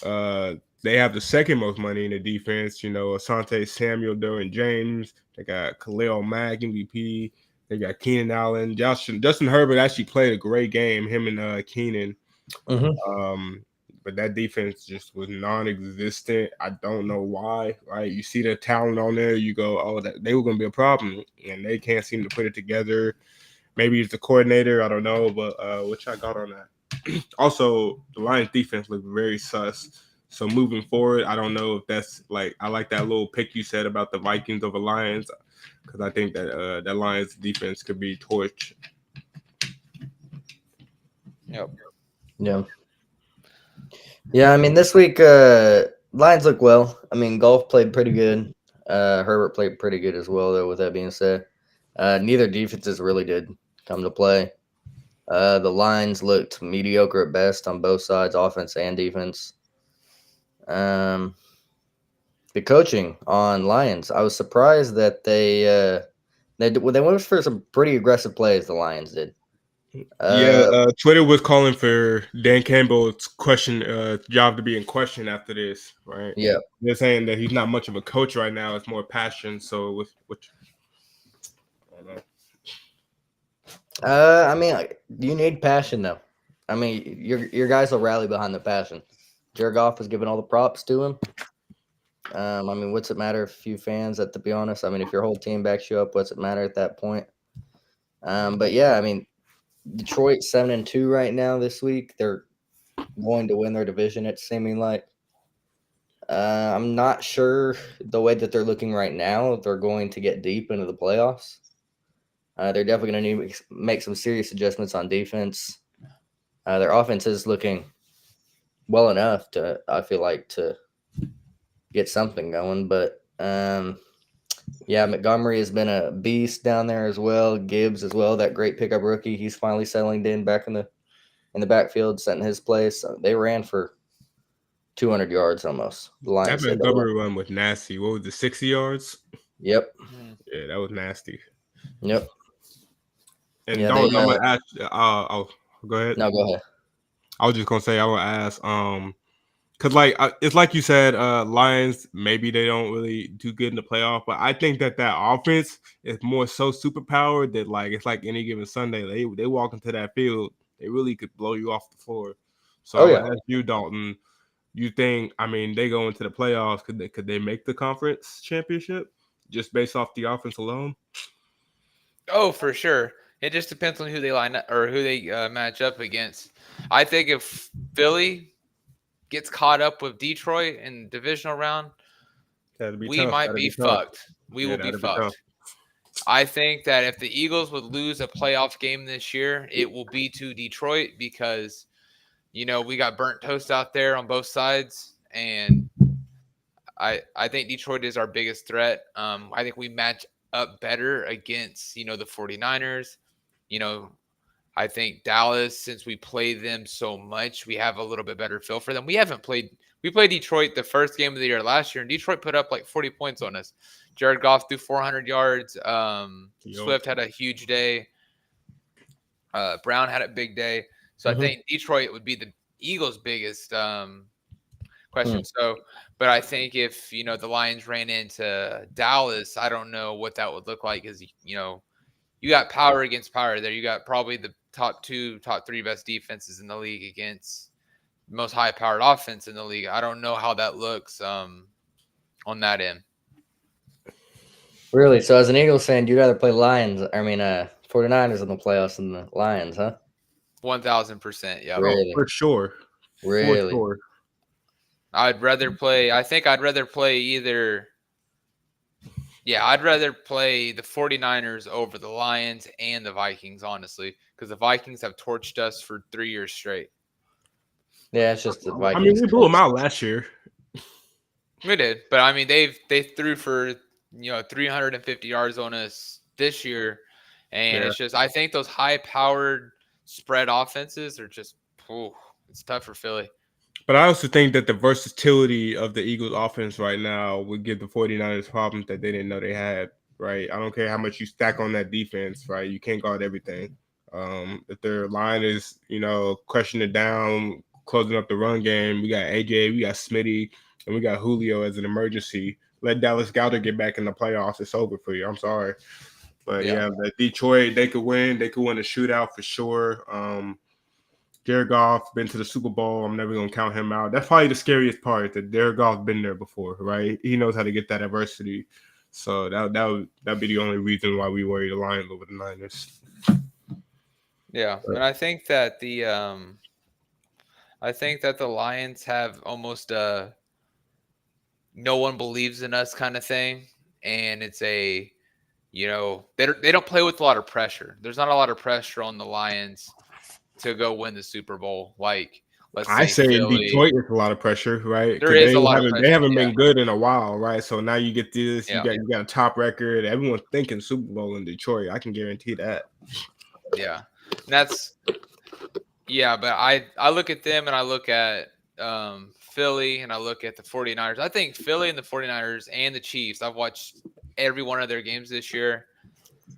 have the second most money in the defense. Asante Samuel, Derwin James. They got Khalil Mack, MVP. They got Keenan Allen. Justin Herbert actually played a great game. Him and Keenan. But that defense just was non-existent. I don't know why. Right? You see the talent on there, you go, "Oh, they were going to be a problem," and they can't seem to put it together. Maybe it's the coordinator. I don't know, but what y'all got on that? Also, the Lions defense looked very sus. So moving forward, I don't know if that's I like that little pick you said about the Vikings over Lions because I think that that Lions defense could be torched. Yep. Yeah. Yeah, I mean, this week, Lions look well. I mean, Golf played pretty good. Herbert played pretty good as well, though, with that being said. Neither defenses really did come to play. The Lions looked mediocre at best on both sides, offense and defense. The coaching on Lions, I was surprised that they went for some pretty aggressive plays, the Lions did. Twitter was calling for Dan Campbell's job to be in question after this, right? Yeah, they're saying that he's not much of a coach right now; it's more passion. So, I don't know. I mean, you need passion though. I mean, your guys will rally behind the passion. Jared Goff is giving all the props to him. I mean, what's it matter if a few fans? To be honest, I mean, if your whole team backs you up, what's it matter at that point? But yeah, I mean, Detroit 7-2 right now this week. They're going to win their division. It's seeming like. I'm not sure the way that they're looking right now. They're going to get deep into the playoffs. They're definitely going to need to make some serious adjustments on defense. Their offense is looking well enough to, I feel like, to get something going. But yeah, Montgomery has been a beast down there as well. Gibbs as well, that great pickup rookie. He's finally settling in back in the backfield, setting his place. They ran for 200 yards almost. The Lions That Montgomery run was nasty. What was it, 60 yards? Yep. Yeah, that was nasty. Yep. And Yeah, I'm gonna ask. Go ahead. No, go ahead. I was just gonna say I want to ask. Cause like it's like you said, Lions maybe they don't really do good in the playoff, but I think that offense is more so superpowered that like it's like any given Sunday they walk into that field, they really could blow you off the floor. So Oh, I'm yeah. gonna ask you, Dalton. You think? I mean, they go into the playoffs. Could they make the conference championship just based off the offense alone? Oh, for sure. It just depends on who they line up or who they match up against. I think if Philly gets caught up with Detroit in the divisional round, That'd be we tough. might That'd be be tough. fucked. We Yeah, will be that'd be tough. fucked. I think that if the Eagles would lose a playoff game this year, it will be to Detroit because, we got burnt toast out there on both sides. And I think Detroit is our biggest threat. I think we match up better against, the 49ers. I think Dallas, since we play them so much, we have a little bit better feel for them. We played Detroit the first game of the year last year, and Detroit put up like 40 points on us. Jared Goff threw 400 yards. Swift had a huge day. Brown had a big day. So I think Detroit would be the Eagles' biggest question. So, but I think if, the Lions ran into Dallas, I don't know what that would look like because, you got power against power there. You got probably the top 3 best defenses in the league against most high-powered offense in the league. I don't know how that looks on that end. Really? So as an Eagles fan, you'd rather play 49ers in the playoffs than the Lions, huh? 1,000%. Yeah. Really? For sure. Really? For sure. I'd rather play either. Yeah, I'd rather play the 49ers over the Lions and the Vikings, honestly, because the Vikings have torched us for 3 years straight. Yeah, it's just the Vikings. I mean, we blew them out last year. We did, but I mean, they threw for 350 yards on us this year, and it's just I think those high-powered spread offenses are just it's tough for Philly. But I also think that the versatility of the Eagles offense right now would give the 49ers problems that they didn't know they had, right? I don't care how much you stack on that defense, right? You can't guard everything. If their line is, crushing it down, closing up the run game, we got AJ, we got Smitty, and we got Julio as an emergency. Let Dallas Goedert get back in the playoffs. It's over for you. I'm sorry. But, the Detroit, they could win. They could win a shootout for sure. Jared Goff been to the Super Bowl. I'm never gonna count him out. That's probably the scariest part. That Jared Goff been there before, right? He knows how to get that adversity. So that'd be the only reason why we worry the Lions over the Niners. Yeah, and I think that the Lions have almost no one believes in us kind of thing, and it's a they don't play with a lot of pressure. There's not a lot of pressure on the Lions to go win the Super Bowl. Like, I say in Philly, Detroit, there's a lot of pressure, right? There is a lot of pressure. They haven't been good in a while, right? So now you get this. Yeah. You got a top record. Everyone's thinking Super Bowl in Detroit. I can guarantee that. Yeah, and but I look at them and I look at Philly and I look at the 49ers. I think Philly and the 49ers and the Chiefs, I've watched every one of their games this year.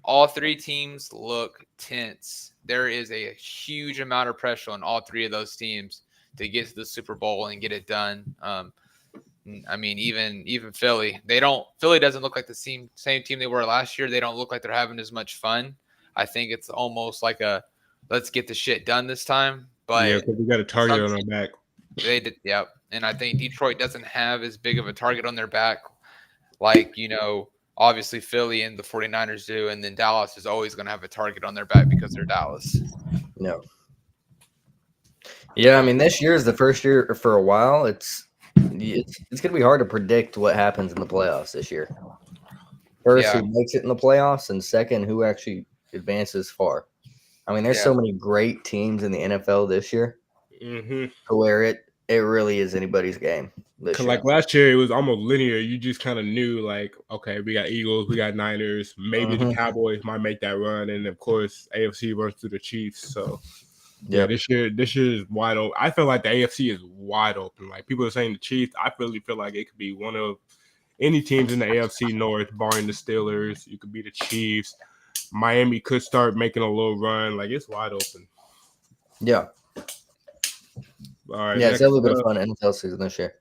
All 3 teams look tense. There is a huge amount of pressure on all 3 of those teams to get to the Super Bowl and get it done. I mean, even Philly, Philly doesn't look like the same team they were last year. They don't look like they're having as much fun. I think it's almost like let's get the shit done this time. But yeah, because we got a target on our back. They did, yep. And I think Detroit doesn't have as big of a target on their back, like obviously Philly and the 49ers do, and then Dallas is always going to have a target on their back because they're Dallas. No. Yeah, I mean, this year is the first year for a while. It's going to be hard to predict what happens in the playoffs this year. First, who makes it in the playoffs, and second, who actually advances far. I mean, there's so many great teams in the NFL this year to where it really is anybody's game. Like last year, it was almost linear. You just kind of knew, like, okay, we got Eagles, we got Niners. Maybe the Cowboys might make that run, and of course, AFC runs through the Chiefs. So, this year is wide open. I feel like the AFC is wide open. Like people are saying the Chiefs, I really feel like it could be one of any teams in the AFC North, barring the Steelers. You could be the Chiefs. Miami could start making a little run. Like it's wide open. Yeah. All right. Yeah, it's Next definitely been a up, fun NFL season this year.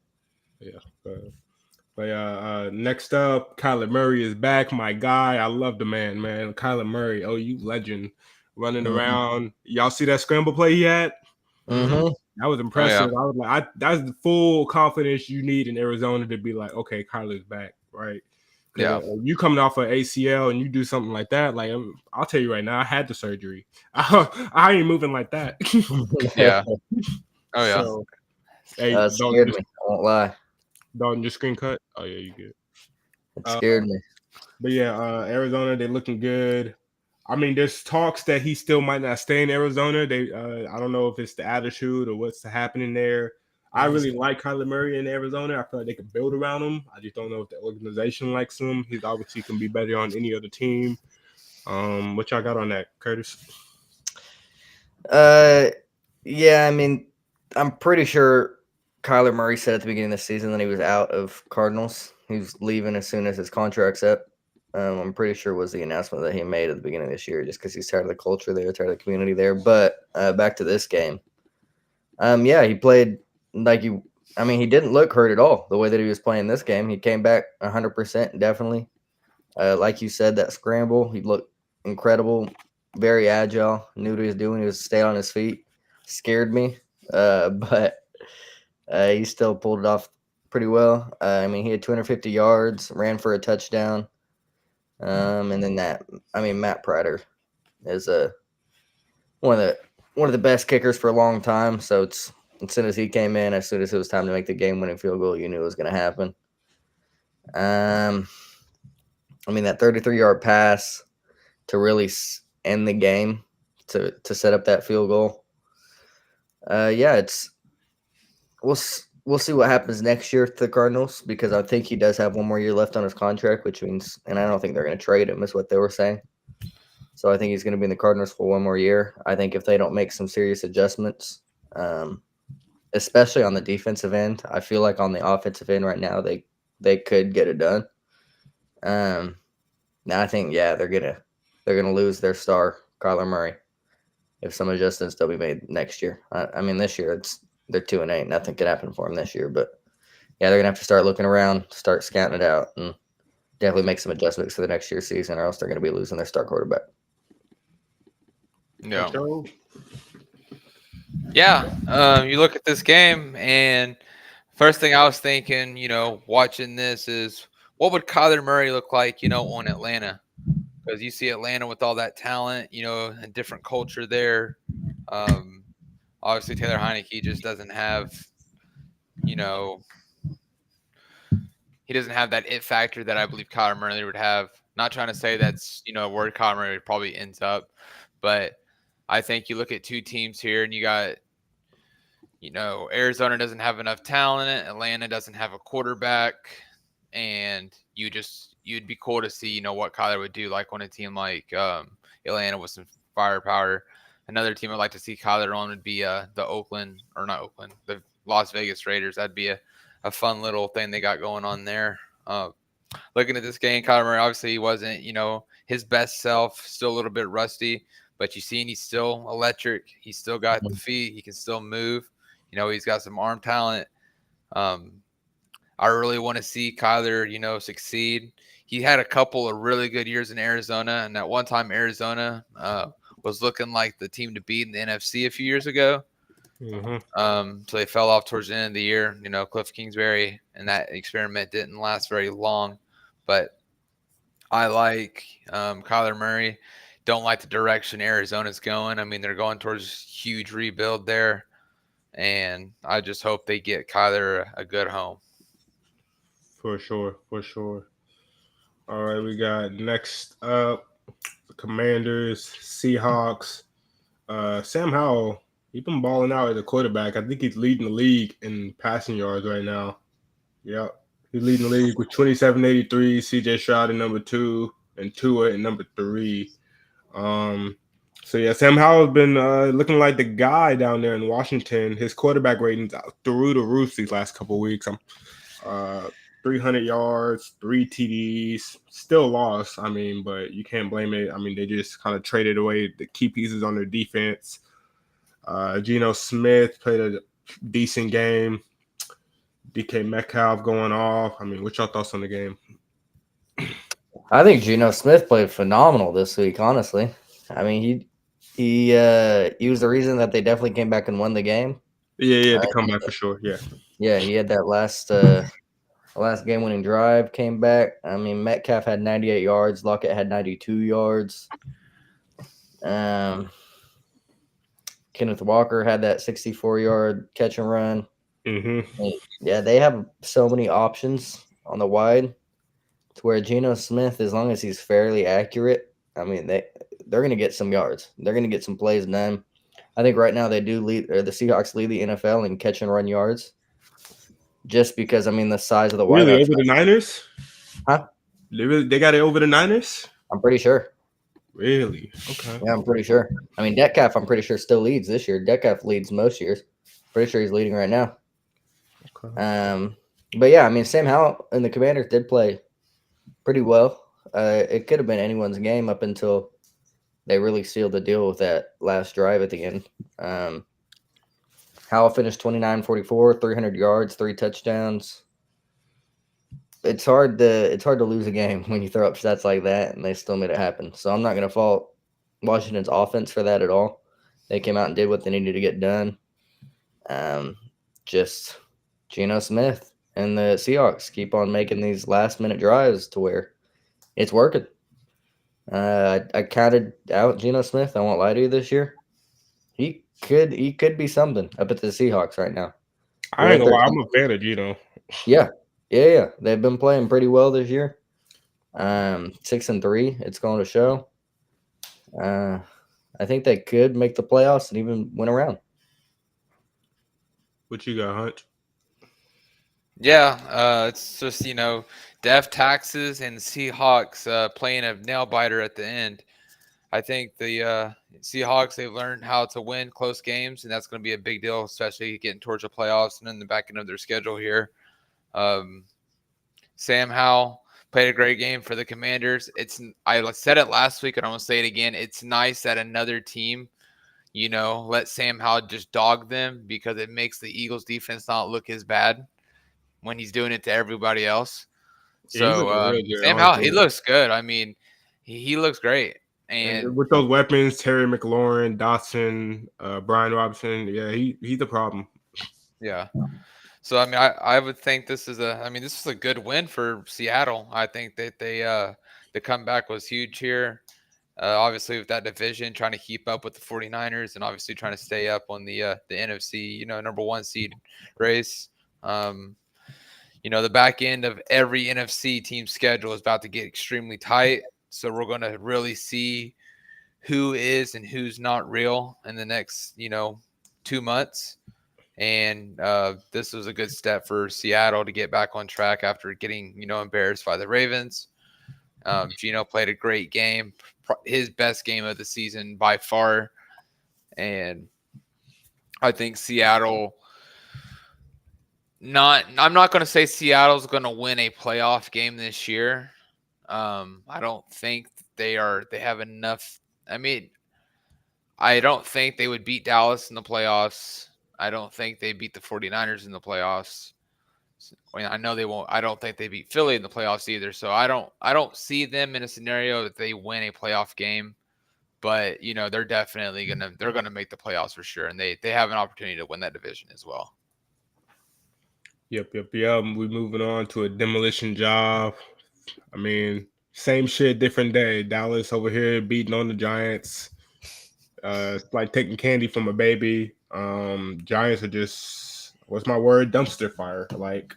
next up, Kyler Murray is back. My guy, I love the man. Kyler Murray, OU legend, running around. Y'all see that scramble play he had? Mm-hmm. That was impressive. I was like, that's the full confidence you need in Arizona to be like, okay, Kyler's back, right? Yeah. You coming off an ACL and you do something like that, like I'll tell you right now, I had the surgery. I ain't moving like that. Yeah. Oh yeah. So, hey, It scared me. I won't lie. Dalton, your screen cut. Oh yeah, you good. It scared me. But yeah, Arizona, they're looking good. I mean, there's talks that he still might not stay in Arizona. I don't know if it's the attitude or what's happening there. I really like Kyler Murray in Arizona. I feel like they could build around him. I just don't know if the organization likes him. He's obviously can be better on any other team. What y'all got on that, Curtis? Yeah, I mean, I'm pretty sure Kyler Murray said at the beginning of the season that he was out of Cardinals. He was leaving as soon as his contract's up. I'm pretty sure was the announcement that he made at the beginning of this year, just because he's tired of the culture there, tired of the community there. But back to this game. Yeah, he played like he. I mean, he didn't look hurt at all the way that he was playing this game. He came back 100%, definitely. Like you said, that scramble, he looked incredible, very agile, knew what he was doing. He was staying on his feet. Scared me, but he still pulled it off pretty well. I mean, he had 250 yards, ran for a touchdown. And then Matt Prater is one of the best kickers for a long time. So it's as soon as he came in, as soon as it was time to make the game-winning field goal, you knew it was going to happen. I mean, that 33-yard pass to really end the game to set up that field goal. Yeah, we'll see what happens next year to the Cardinals, because I think he does have one more year left on his contract, which means, and I don't think they're going to trade him, is what they were saying. So I think he's going to be in the Cardinals for one more year. I think if they don't make some serious adjustments, especially on the defensive end, I feel like on the offensive end right now they could get it done. Now I think they're gonna lose their star Kyler Murray if some adjustments don't be made next year. I mean, this year they're 2-8. Nothing can happen for them this year, but yeah, they're gonna have to start looking around, start scouting it out, and definitely make some adjustments for the next year's season, or else they're gonna be losing their star quarterback. Yeah. Yeah. You look at this game, and first thing I was thinking, watching this is, what would Kyler Murray look like, on Atlanta? Because you see Atlanta with all that talent, a different culture there. Obviously, Taylor Heineke just doesn't have, he doesn't have that it factor that I believe Kyler Murray would have. Not trying to say that's, where Kyler Murray probably ends up, but I think you look at two teams here, and you got, Arizona doesn't have enough talent. Atlanta doesn't have a quarterback, and you'd be cool to see, what Kyler would do, like on a team like Atlanta with some firepower. Another team I'd like to see Kyler on would be the Las Vegas Raiders. That'd be a fun little thing they got going on there. Looking at this game, Kyler Murray, obviously he wasn't, his best self, still a little bit rusty, but you see he's still electric. He's still got the feet. He can still move. He's got some arm talent. I really want to see Kyler, succeed. He had a couple of really good years in Arizona, and at one time Arizona was looking like the team to beat in the NFC a few years ago. So they fell off towards the end of the year. Cliff Kingsbury and that experiment didn't last very long. But I like Kyler Murray. Don't like the direction Arizona's going. I mean, they're going towards huge rebuild there, and I just hope they get Kyler a good home. For sure. All right, we got next up the Commanders, Seahawks. Sam Howell, he's been balling out as a quarterback. I think he's leading the league in passing yards right now. Yep. He's leading the league with 2783, CJ Stroud at number 2, and Tua at number 3. So yeah, Sam Howell's been looking like the guy down there in Washington. His quarterback ratings through the roof these last couple of weeks. 3 300 yards, 3 TDs, still lost. I mean, but you can't blame it. I mean, they just kind of traded away the key pieces on their defense. Geno Smith played a decent game. DK Metcalf going off. I mean, what's your thoughts on the game? I think Geno Smith played phenomenal this week. Honestly, I mean he was the reason that they definitely came back and won the game. Yeah, to come back for sure. Yeah, he had that last game-winning drive, came back. I mean, Metcalf had 98 yards. Lockett had 92 yards. Kenneth Walker had that 64-yard catch and run. Mm-hmm. Yeah, they have so many options on the wide to where Geno Smith, as long as he's fairly accurate, I mean, they're going to get some yards. They're going to get some plays done. I think right now they do lead, or the Seahawks lead the NFL in catch and run yards. Just because, I mean, the size of the Really, wideouts. over the Niners? Huh? They got it over the Niners? I'm pretty sure. Really? Okay. Yeah, I'm pretty sure. I mean, Metcalf, I'm pretty sure still leads this year. Metcalf leads most years. Pretty sure he's leading right now. Okay. But yeah, I mean, Sam Howell and the Commanders did play pretty well. It could have been anyone's game up until they really sealed the deal with that last drive at the end. Howell finished 29-44, 300 yards, 3 touchdowns. It's hard to lose a game when you throw up stats like that, and they still made it happen. So I'm not going to fault Washington's offense for that at all. They came out and did what they needed to get done. Just Geno Smith and the Seahawks keep on making these last-minute drives to where it's working. I counted out Geno Smith. I won't lie to you this year. He could be something up at the Seahawks right now. I ain't gonna lie, I'm a fan of Geno. Yeah. They've been playing pretty well this year. 6-3. It's going to show. I think they could make the playoffs and even win around. What you got, Hunt? Yeah, it's just, death taxes and Seahawks playing a nail biter at the end. I think the Seahawks, they've learned how to win close games, and that's going to be a big deal, especially getting towards the playoffs and in the back end of their schedule here. Sam Howell played a great game for the Commanders. I said it last week, and I'm going to say it again. It's nice that another team, let Sam Howell just dog them, because it makes the Eagles defense not look as bad when he's doing it to everybody else. So Sam Howell, he looks good. I mean, he looks great. And with those weapons, Terry McLaurin, Dotson, Brian Robinson, yeah, he's the problem. Yeah. So I mean, I would think this is a good win for Seattle. I think that the comeback was huge here. Obviously, with that division, trying to keep up with the 49ers, and obviously trying to stay up on the NFC, number 1 seed race. The back end of every NFC team schedule is about to get extremely tight. So we're going to really see who is and who's not real in the next, 2 months. And this was a good step for Seattle to get back on track after getting, embarrassed by the Ravens. Geno played a great game, his best game of the season by far. And I think Seattle, I'm not going to say Seattle's going to win a playoff game this year. I don't think they have enough. I mean, I don't think they would beat Dallas in the playoffs. I don't think they beat the 49ers in the playoffs. I mean, I know they won't. I don't think they beat Philly in the playoffs either. So I don't see them in a scenario that they win a playoff game. But they're definitely gonna make the playoffs for sure, and they have an opportunity to win that division as well. Yep. We moving on to a demolition job. I mean, same shit, different day. Dallas over here beating on the Giants. It's like taking candy from a baby. Giants are just, what's my word? Dumpster fire. Like,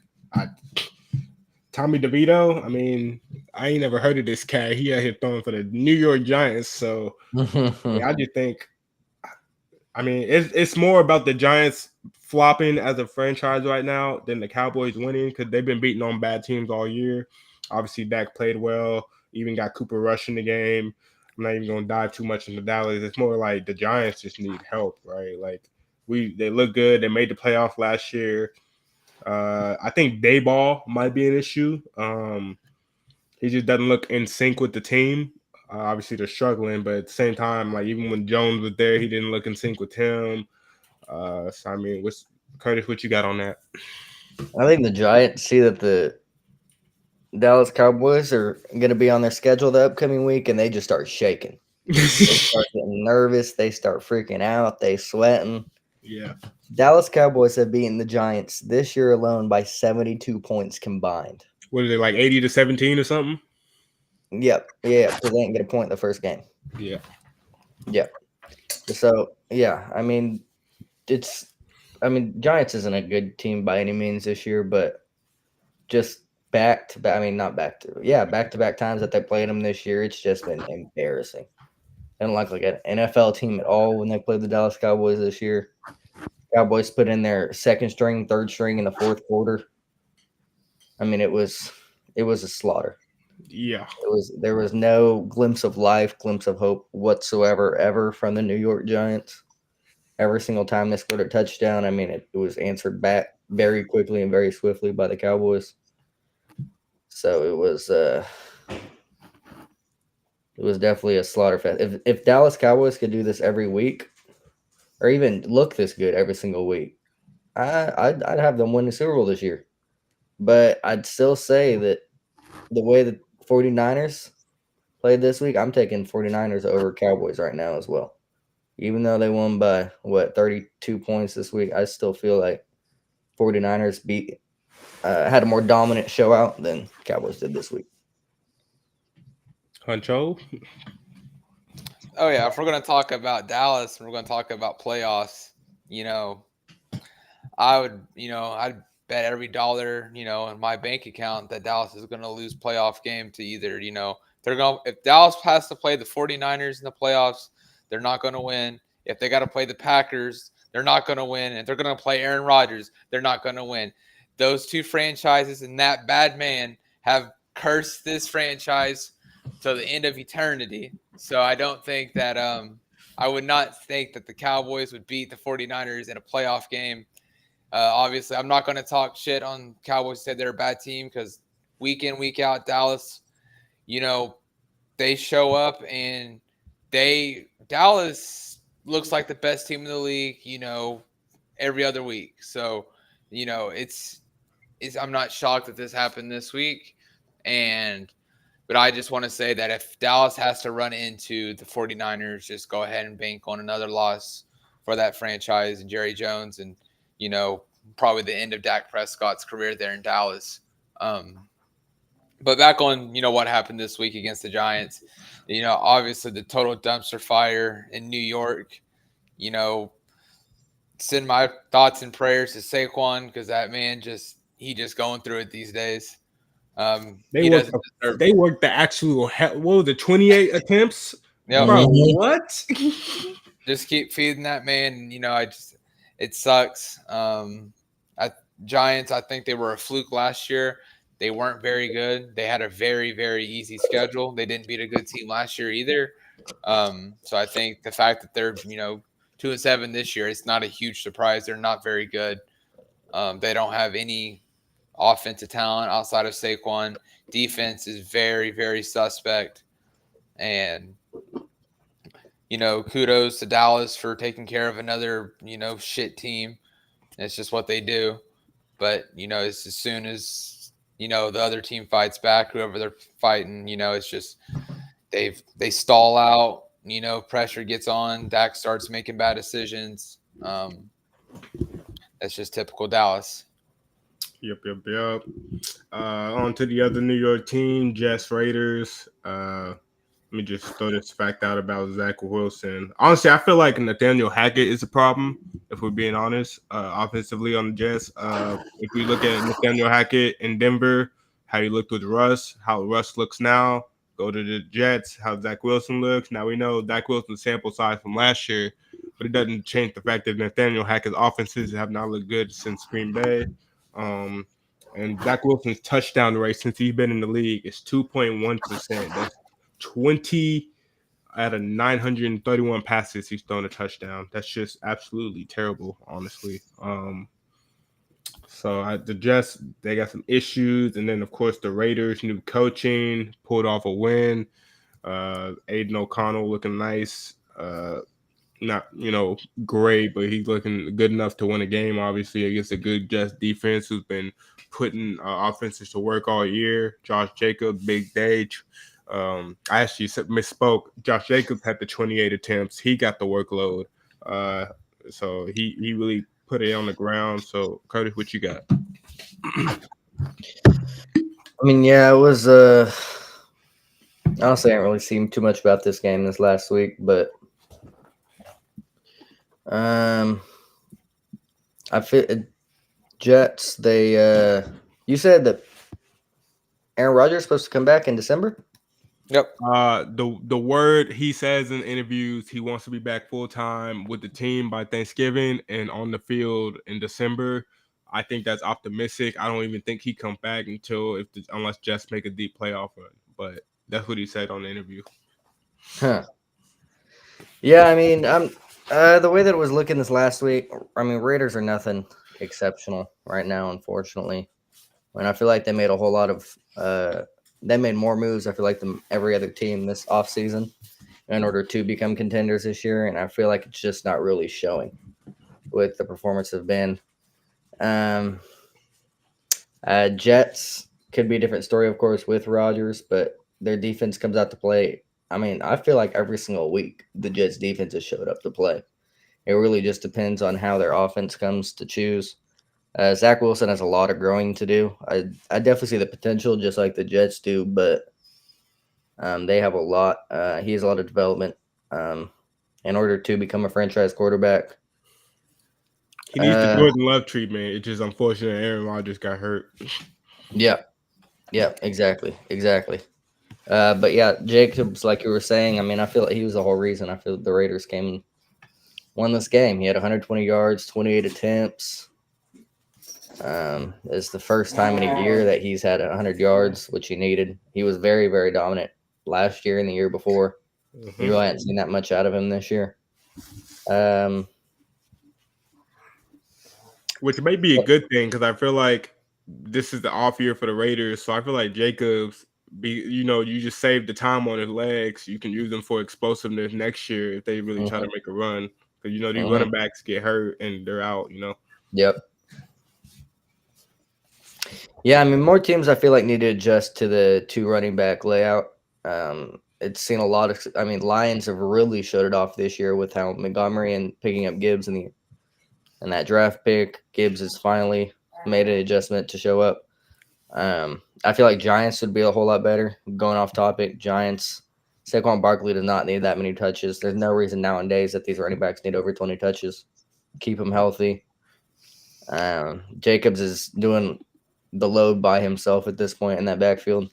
Tommy DeVito. I mean, I ain't never heard of this cat. He out here throwing for the New York Giants. So yeah, I just think, I mean, it's more about the Giants flopping as a franchise right now than the Cowboys winning, because they've been beating on bad teams all year. Obviously, Dak played well. Even got Cooper Rush in the game. I'm not even going to dive too much into Dallas. It's more like the Giants just need help, right? Like, they look good. They made the playoff last year. I think Dayball might be an issue. He just doesn't look in sync with the team. Obviously, they're struggling, but at the same time, like even when Jones was there, he didn't look in sync with him. So I mean, what's Curtis? What you got on that? I think the Giants see that the Dallas Cowboys are going to be on their schedule the upcoming week, and they just start shaking. They start getting nervous. They start freaking out. They sweating. Yeah. Dallas Cowboys have beaten the Giants this year alone by 72 points combined. What are they, like 80-17 or something? Yep. Yeah. Because they didn't get a point in the first game. Yeah. Yep. So, yeah. I mean, Giants isn't a good team by any means this year, but just back to back times that they played them this year, it's just been embarrassing. They don't look like an NFL team at all when they played the Dallas Cowboys this year. Cowboys put in their second string, third string in the fourth quarter. I mean, it was a slaughter. Yeah. There was no glimpse of life, glimpse of hope whatsoever ever from the New York Giants. Every single time they scored a touchdown, I mean, it was answered back very quickly and very swiftly by the Cowboys. So it was definitely a slaughter fest. If Dallas Cowboys could do this every week, or even look this good every single week, I'd have them win the Super Bowl this year. But I'd still say that the way the 49ers played this week, I'm taking 49ers over Cowboys right now as well. Even though they won by, 32 points this week, I still feel like 49ers had a more dominant show out than Cowboys did this week. Huncho? Oh yeah, if we're gonna talk about Dallas and we're gonna talk about playoffs, I'd bet every dollar, in my bank account that Dallas is gonna lose playoff game to either, if Dallas has to play the 49ers in the playoffs, they're not gonna win. If they gotta play the Packers, they're not gonna win. If they're gonna play Aaron Rodgers, they're not gonna win. Those two franchises and that bad man have cursed this franchise to the end of eternity. So I don't think that I would not think that the Cowboys would beat the 49ers in a playoff game. Obviously, I'm not going to talk shit on Cowboys said they're a bad team because week in, week out, Dallas, they show up and Dallas looks like the best team in the league, every other week. So, I'm not shocked that this happened this week. But I just want to say that if Dallas has to run into the 49ers, just go ahead and bank on another loss for that franchise and Jerry Jones and, probably the end of Dak Prescott's career there in Dallas. But back on, what happened this week against the Giants, obviously the total dumpster fire in New York, send my thoughts and prayers to Saquon because that man he just going through it these days. They worked the actual hell. What was the 28 attempts? Yep. Bro, what? Just keep feeding that man. It sucks. Giants, I think they were a fluke last year. They weren't very good. They had a very, very easy schedule. They didn't beat a good team last year either. So I think the fact that they're 2-7 this year, it's not a huge surprise. They're not very good. They don't have any offensive talent outside of Saquon. Defense is very, very suspect. And, kudos to Dallas for taking care of another, shit team. It's just what they do. But, as soon as, the other team fights back, whoever they're fighting, it's just they stall out, pressure gets on. Dak starts making bad decisions. That's just typical Dallas. Yep. On to the other New York team, Jets Raiders. Let me just throw this fact out about Zach Wilson. Honestly, I feel like Nathaniel Hackett is a problem, if we're being honest, offensively on the Jets. If we look at Nathaniel Hackett in Denver, how he looked with Russ, how Russ looks now, go to the Jets, how Zach Wilson looks. Now we know Zach Wilson's sample size from last year, but it doesn't change the fact that Nathaniel Hackett's offenses have not looked good since Green Bay. And Zach Wilson's touchdown rate since he's been in the league is 2.1%. That's 20 out of 931 passes he's thrown a touchdown. That's just absolutely terrible, honestly. So the Jets, they got some issues, and then of course the Raiders, new coaching, pulled off a win. Aiden O'Connell looking nice. Not great, but he's looking good enough to win a game. Obviously against a good Jets defense who's been putting offenses to work all year. Josh Jacobs, big day. I actually misspoke. Josh Jacobs had the 28 attempts. He got the workload. So he really put it on the ground. So Curtis, what you got? I mean, yeah, it was. Honestly, I haven't really seen too much about this game this last week, but I feel Jets. They you said that Aaron Rodgers is supposed to come back in December. Yep. The word he says in interviews, he wants to be back full time with the team by Thanksgiving and on the field in December. I think that's optimistic. I don't even think he comes back unless Jets make a deep playoff run. But that's what he said on the interview. Huh. Yeah, I mean, the way that it was looking this last week. I mean, Raiders are nothing exceptional right now, unfortunately. And I feel like they made a whole lot of they made more moves, I feel like, than every other team this offseason in order to become contenders this year. And I feel like it's just not really showing with the performance of Ben. Jets could be a different story, of course, with Rodgers, but their defense comes out to play. I mean, I feel like every single week the Jets defense has showed up to play. It really just depends on how their offense comes to choose. Zach Wilson has a lot of growing to do. I definitely see the potential, just like the Jets do, but they have a lot. He has a lot of development in order to become a franchise quarterback. He needs the Jordan Love treatment. It's just unfortunate Aaron Rodgers got hurt. Yeah, exactly. But yeah, Jacobs, like you were saying, I mean, I feel like he was the whole reason. I feel the Raiders came and won this game. He had 120 yards, 28 attempts. It's the first time in a year that he's had 100 yards, which he needed. He was very, very dominant last year and the year before. Mm-hmm. You really hadn't seen that much out of him this year. Which may be a good thing because I feel like this is the off year for the Raiders. So I feel like Jacobs, you just save the time on his legs. You can use them for explosiveness next year if they really try to make a run. Because, these running backs get hurt and they're out, Yep. Yeah, I mean, more teams I feel like need to adjust to the two running back layout. It's seen a lot of, I mean, Lions have really showed it off this year with how Montgomery and picking up Gibbs and that draft pick. Gibbs has finally made an adjustment to show up. I feel like Giants would be a whole lot better. Going off topic, Giants, Saquon Barkley does not need that many touches. There's no reason nowadays that these running backs need over 20 touches. Keep them healthy. Jacobs is doing the load by himself at this point in that backfield,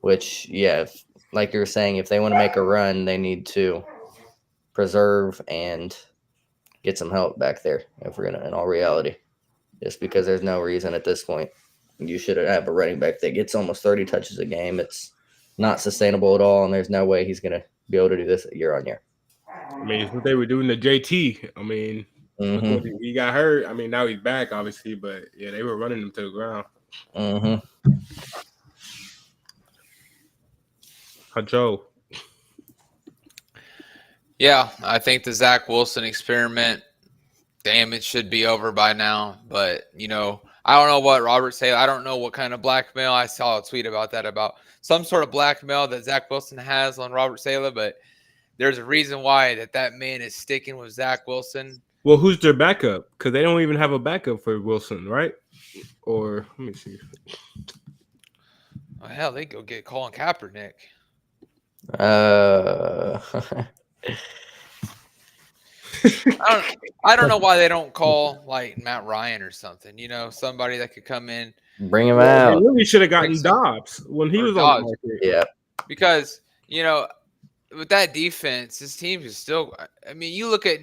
which, yeah, like you were saying, if they want to make a run, they need to preserve and get some help back there, if we're gonna, in all reality, just because there's no reason at this point you should have a running back that gets almost 30 touches a game. It's not sustainable at all, and there's no way he's gonna be able to do this year on year. I mean, it's what they were doing to JT. I mean, he got hurt. I mean, now he's back, obviously, but yeah, they were running him to the ground. Joe. Yeah, I think the Zach Wilson experiment, damn, it should be over by now. But, I don't know what Robert said. I don't know what kind of blackmail. I saw a tweet about that, about some sort of blackmail that Zach Wilson has on Robert Saleh, but there's a reason why that man is sticking with Zach Wilson. Well, who's their backup? Because they don't even have a backup for Wilson, right? Or let me see. Oh, hell, they go get Colin Kaepernick. I don't know why they don't call like Matt Ryan or something. Somebody that could come in, bring him out. They really should have gotten Dobbs when he was on the market. Yeah, because with that defense, this team is still. I mean, you look at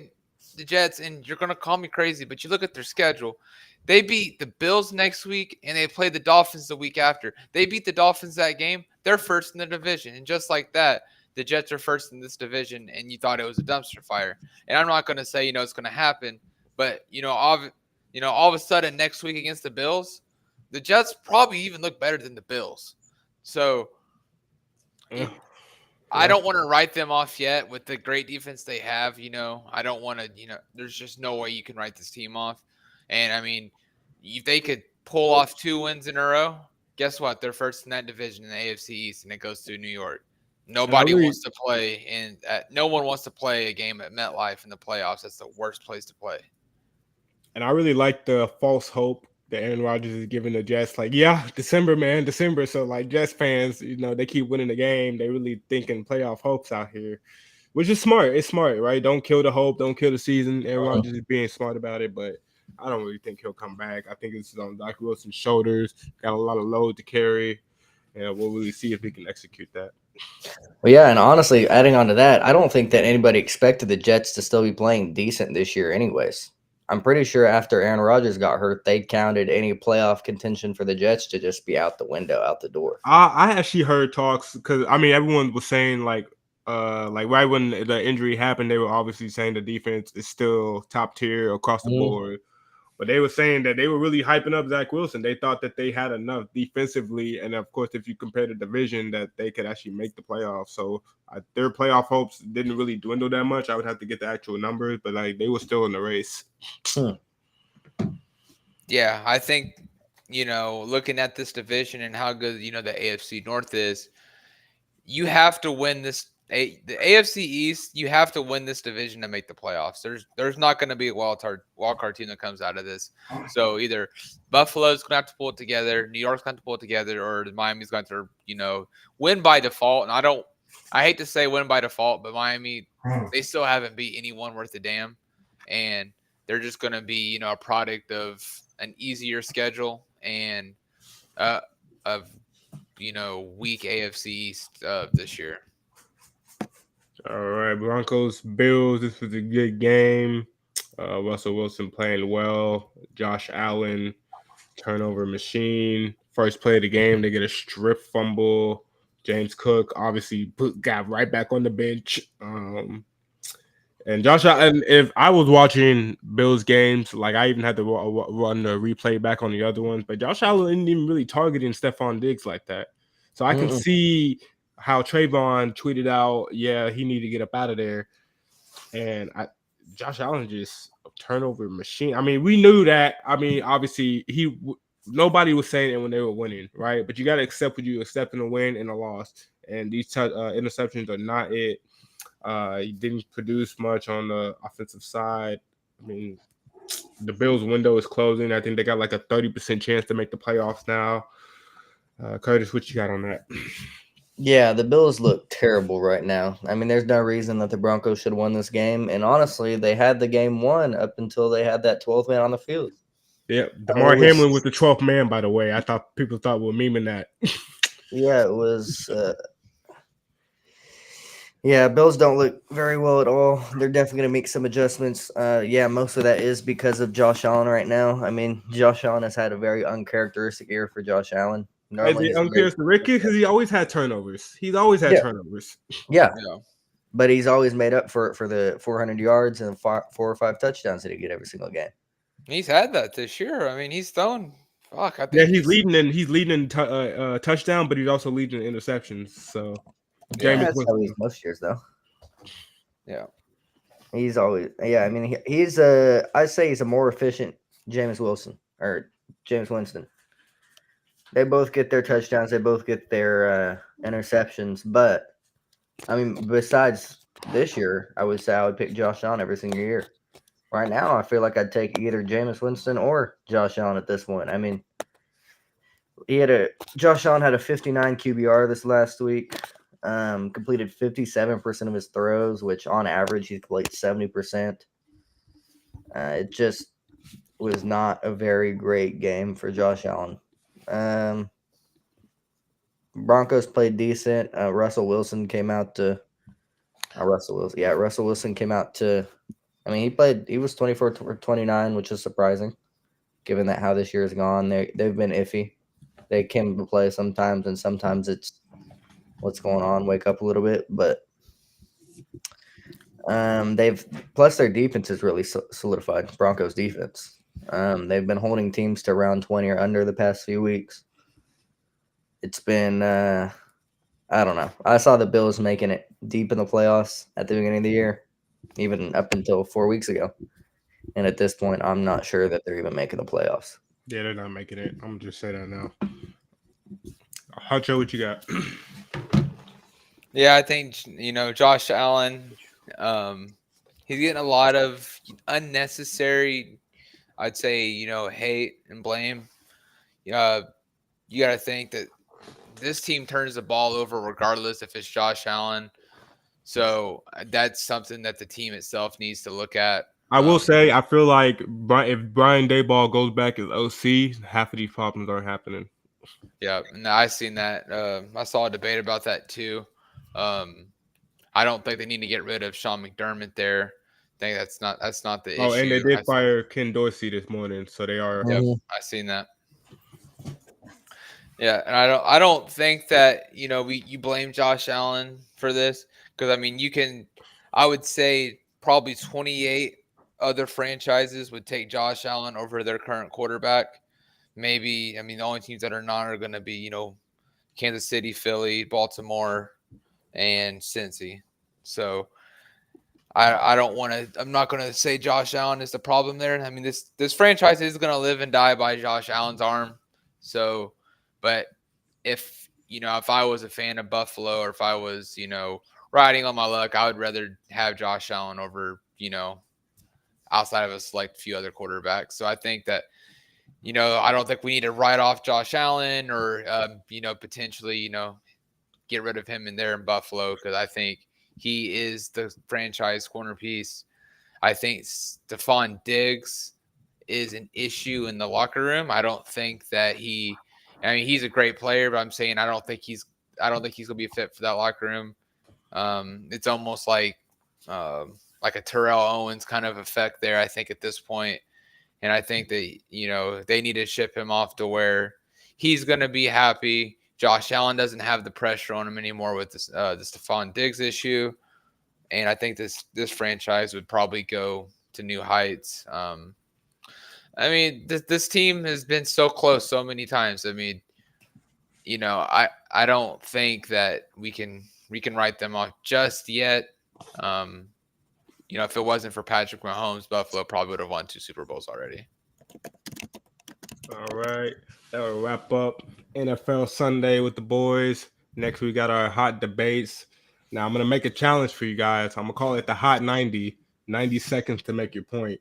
the Jets, and you're gonna call me crazy, but you look at their schedule. They beat the Bills next week, and they play the Dolphins the week after. They beat the Dolphins that game. They're first in the division, and just like that, the Jets are first in this division, and you thought it was a dumpster fire. And I'm not going to say, it's going to happen, but, all of a sudden next week against the Bills, the Jets probably even look better than the Bills. So Yeah. I don't want to write them off yet with the great defense they have. I don't want to, there's just no way you can write this team off. And I mean, if they could pull off 2 wins in a row, guess what? They're first in that division in the AFC East, and it goes to New York. And I Nobody really, wants to play no one wants to play a game at MetLife in the playoffs. That's the worst place to play. and I really like the false hope that Aaron Rodgers is giving the Jets. Like, yeah, December, man, December. So, like, Jets fans, they keep winning the game. They really thinking playoff hopes out here, which is smart. It's smart, right? Don't kill the hope. Don't kill the season. Aaron Rodgers is being smart about it, but I don't really think he'll come back. I think it's on Zach Wilson's shoulders. Got a lot of load to carry, and we'll really see if he can execute that. Well, yeah, and honestly, adding on to that, I don't think that anybody expected the Jets to still be playing decent this year anyways. I'm pretty sure after Aaron Rodgers got hurt, they counted any playoff contention for the Jets to just be out the window, out the door. I actually heard talks because everyone was saying like right when the injury happened, they were obviously saying the defense is still top tier across the board. But they were saying that they were really hyping up Zach Wilson. They thought that they had enough defensively, and of course, if you compare the division, that they could actually make the playoffs. So their playoff hopes didn't really dwindle that much. I would have to get the actual numbers, but like they were still in the race. Yeah, I think looking at this division and how good the AFC North is, you have to win this. The AFC East, you have to win this division to make the playoffs. There's not going to be a wild card team that comes out of this. So either Buffalo's going to have to pull it together, New York's going to have to pull it together, or Miami's going to win by default. And I hate to say win by default, but Miami, they still haven't beat anyone worth a damn, and they're just going to be a product of an easier schedule and of weak AFC East this year. All right, Broncos, Bills. This was a good game. Russell Wilson playing well. Josh Allen, turnover machine. First play of the game, they get a strip fumble. James Cook obviously got right back on the bench. And Josh Allen, if I was watching Bills games, like I even had to run the replay back on the other ones, but Josh Allen isn't even really targeting Stephon Diggs like that. So I can see how Trayvon tweeted out, yeah, he needed to get up out of there. And Josh Allen just a turnover machine. I mean, we knew that. I mean, obviously, nobody was saying it when they were winning, right? But you got to accept what you accept in a win and a loss. And these interceptions are not it. He didn't produce much on the offensive side. I mean, the Bills' window is closing. I think they got like a 30% chance to make the playoffs now. Curtis, what you got on that? Yeah, the Bills look terrible right now. I mean, there's no reason that the Broncos should have won this game. And honestly, they had the game won up until they had that 12th man on the field. Yeah, DeMar Hamlin was the 12th man, by the way. I thought people thought we were memeing that. Yeah, it was. Bills don't look very well at all. They're definitely going to make some adjustments. Most of that is because of Josh Allen right now. I mean, Josh Allen has had a very uncharacteristic year for Josh Allen. Normally, uncharacteristic because he always had turnovers. He's always had turnovers. Yeah, but he's always made up for the 400 yards and 4 or 5 touchdowns that he get every single game. He's had that this year. I mean, he's thrown. Fuck, I think yeah, he's leading in touchdown, but he's also leading in interceptions. So, that's how he's most years though. Yeah, he's always. Yeah, I mean, he's I'd say he's a more efficient James Winston. They both get their touchdowns. They both get their interceptions. But, I mean, besides this year, I would say I would pick Josh Allen every single year. Right now, I feel like I'd take either Jameis Winston or Josh Allen at this point. I mean, Josh Allen had a 59 QBR this last week, completed 57% of his throws, which on average he completes 70%. It just was not a very great game for Josh Allen. Broncos played decent. Russell Wilson came out to. Russell Wilson came out to. I mean, he was 24 for 29, which is surprising, given that how this year has gone. They've been iffy. They came to play sometimes, and sometimes it's what's going on. Wake up a little bit, but plus their defense is really solidified. Broncos defense. They've been holding teams to around 20 or under the past few weeks. It's been, I don't know. I saw the Bills making it deep in the playoffs at the beginning of the year, even up until 4 weeks ago. And at this point, I'm not sure that they're even making the playoffs. Yeah, they're not making it. I'm just saying that now. Huncho, what you got? Yeah, I think Josh Allen. He's getting a lot of unnecessary, I'd say, hate and blame. You got to think that this team turns the ball over regardless if it's Josh Allen. So that's something that the team itself needs to look at. I will say, I feel like if Brian Dayball goes back as OC, half of these problems aren't happening. Yeah, and I seen that. I saw a debate about that too. I don't think they need to get rid of Sean McDermott there. I think that's not the issue. Oh, and they did fire Ken Dorsey this morning, so they are. Yep, I seen that. Yeah, and I don't think that you blame Josh Allen for this, because I mean I would say probably 28 other franchises would take Josh Allen over their current quarterback. Maybe, I mean, the only teams that are not are going to be Kansas City, Philly, Baltimore, and Cincy. So I don't want to. I'm not going to say Josh Allen is the problem there. I mean, this franchise is going to live and die by Josh Allen's arm. So, but if I was a fan of Buffalo, or if I was riding on my luck, I would rather have Josh Allen over outside of a select few other quarterbacks. So I think that I don't think we need to write off Josh Allen or potentially get rid of him in Buffalo, because I think he is the franchise corner piece. I think Stephon Diggs is an issue in the locker room. I don't think that he's a great player, but I'm saying I don't think he's gonna be a fit for that locker room. It's almost like a Terrell Owens kind of effect there, I think, at this point. And I think that they need to ship him off to where he's gonna be happy. Josh Allen doesn't have the pressure on him anymore with this the Stephon Diggs issue. And I think this franchise would probably go to new heights. I mean, this team has been so close so many times. I mean, I don't think that we can write them off just yet. If it wasn't for Patrick Mahomes, Buffalo probably would have won 2 Super Bowls already. All right, that will wrap up NFL Sunday with the boys. Next, we got our hot debates. Now, I'm going to make a challenge for you guys. I'm going to call it the Hot 90, 90 seconds to make your point.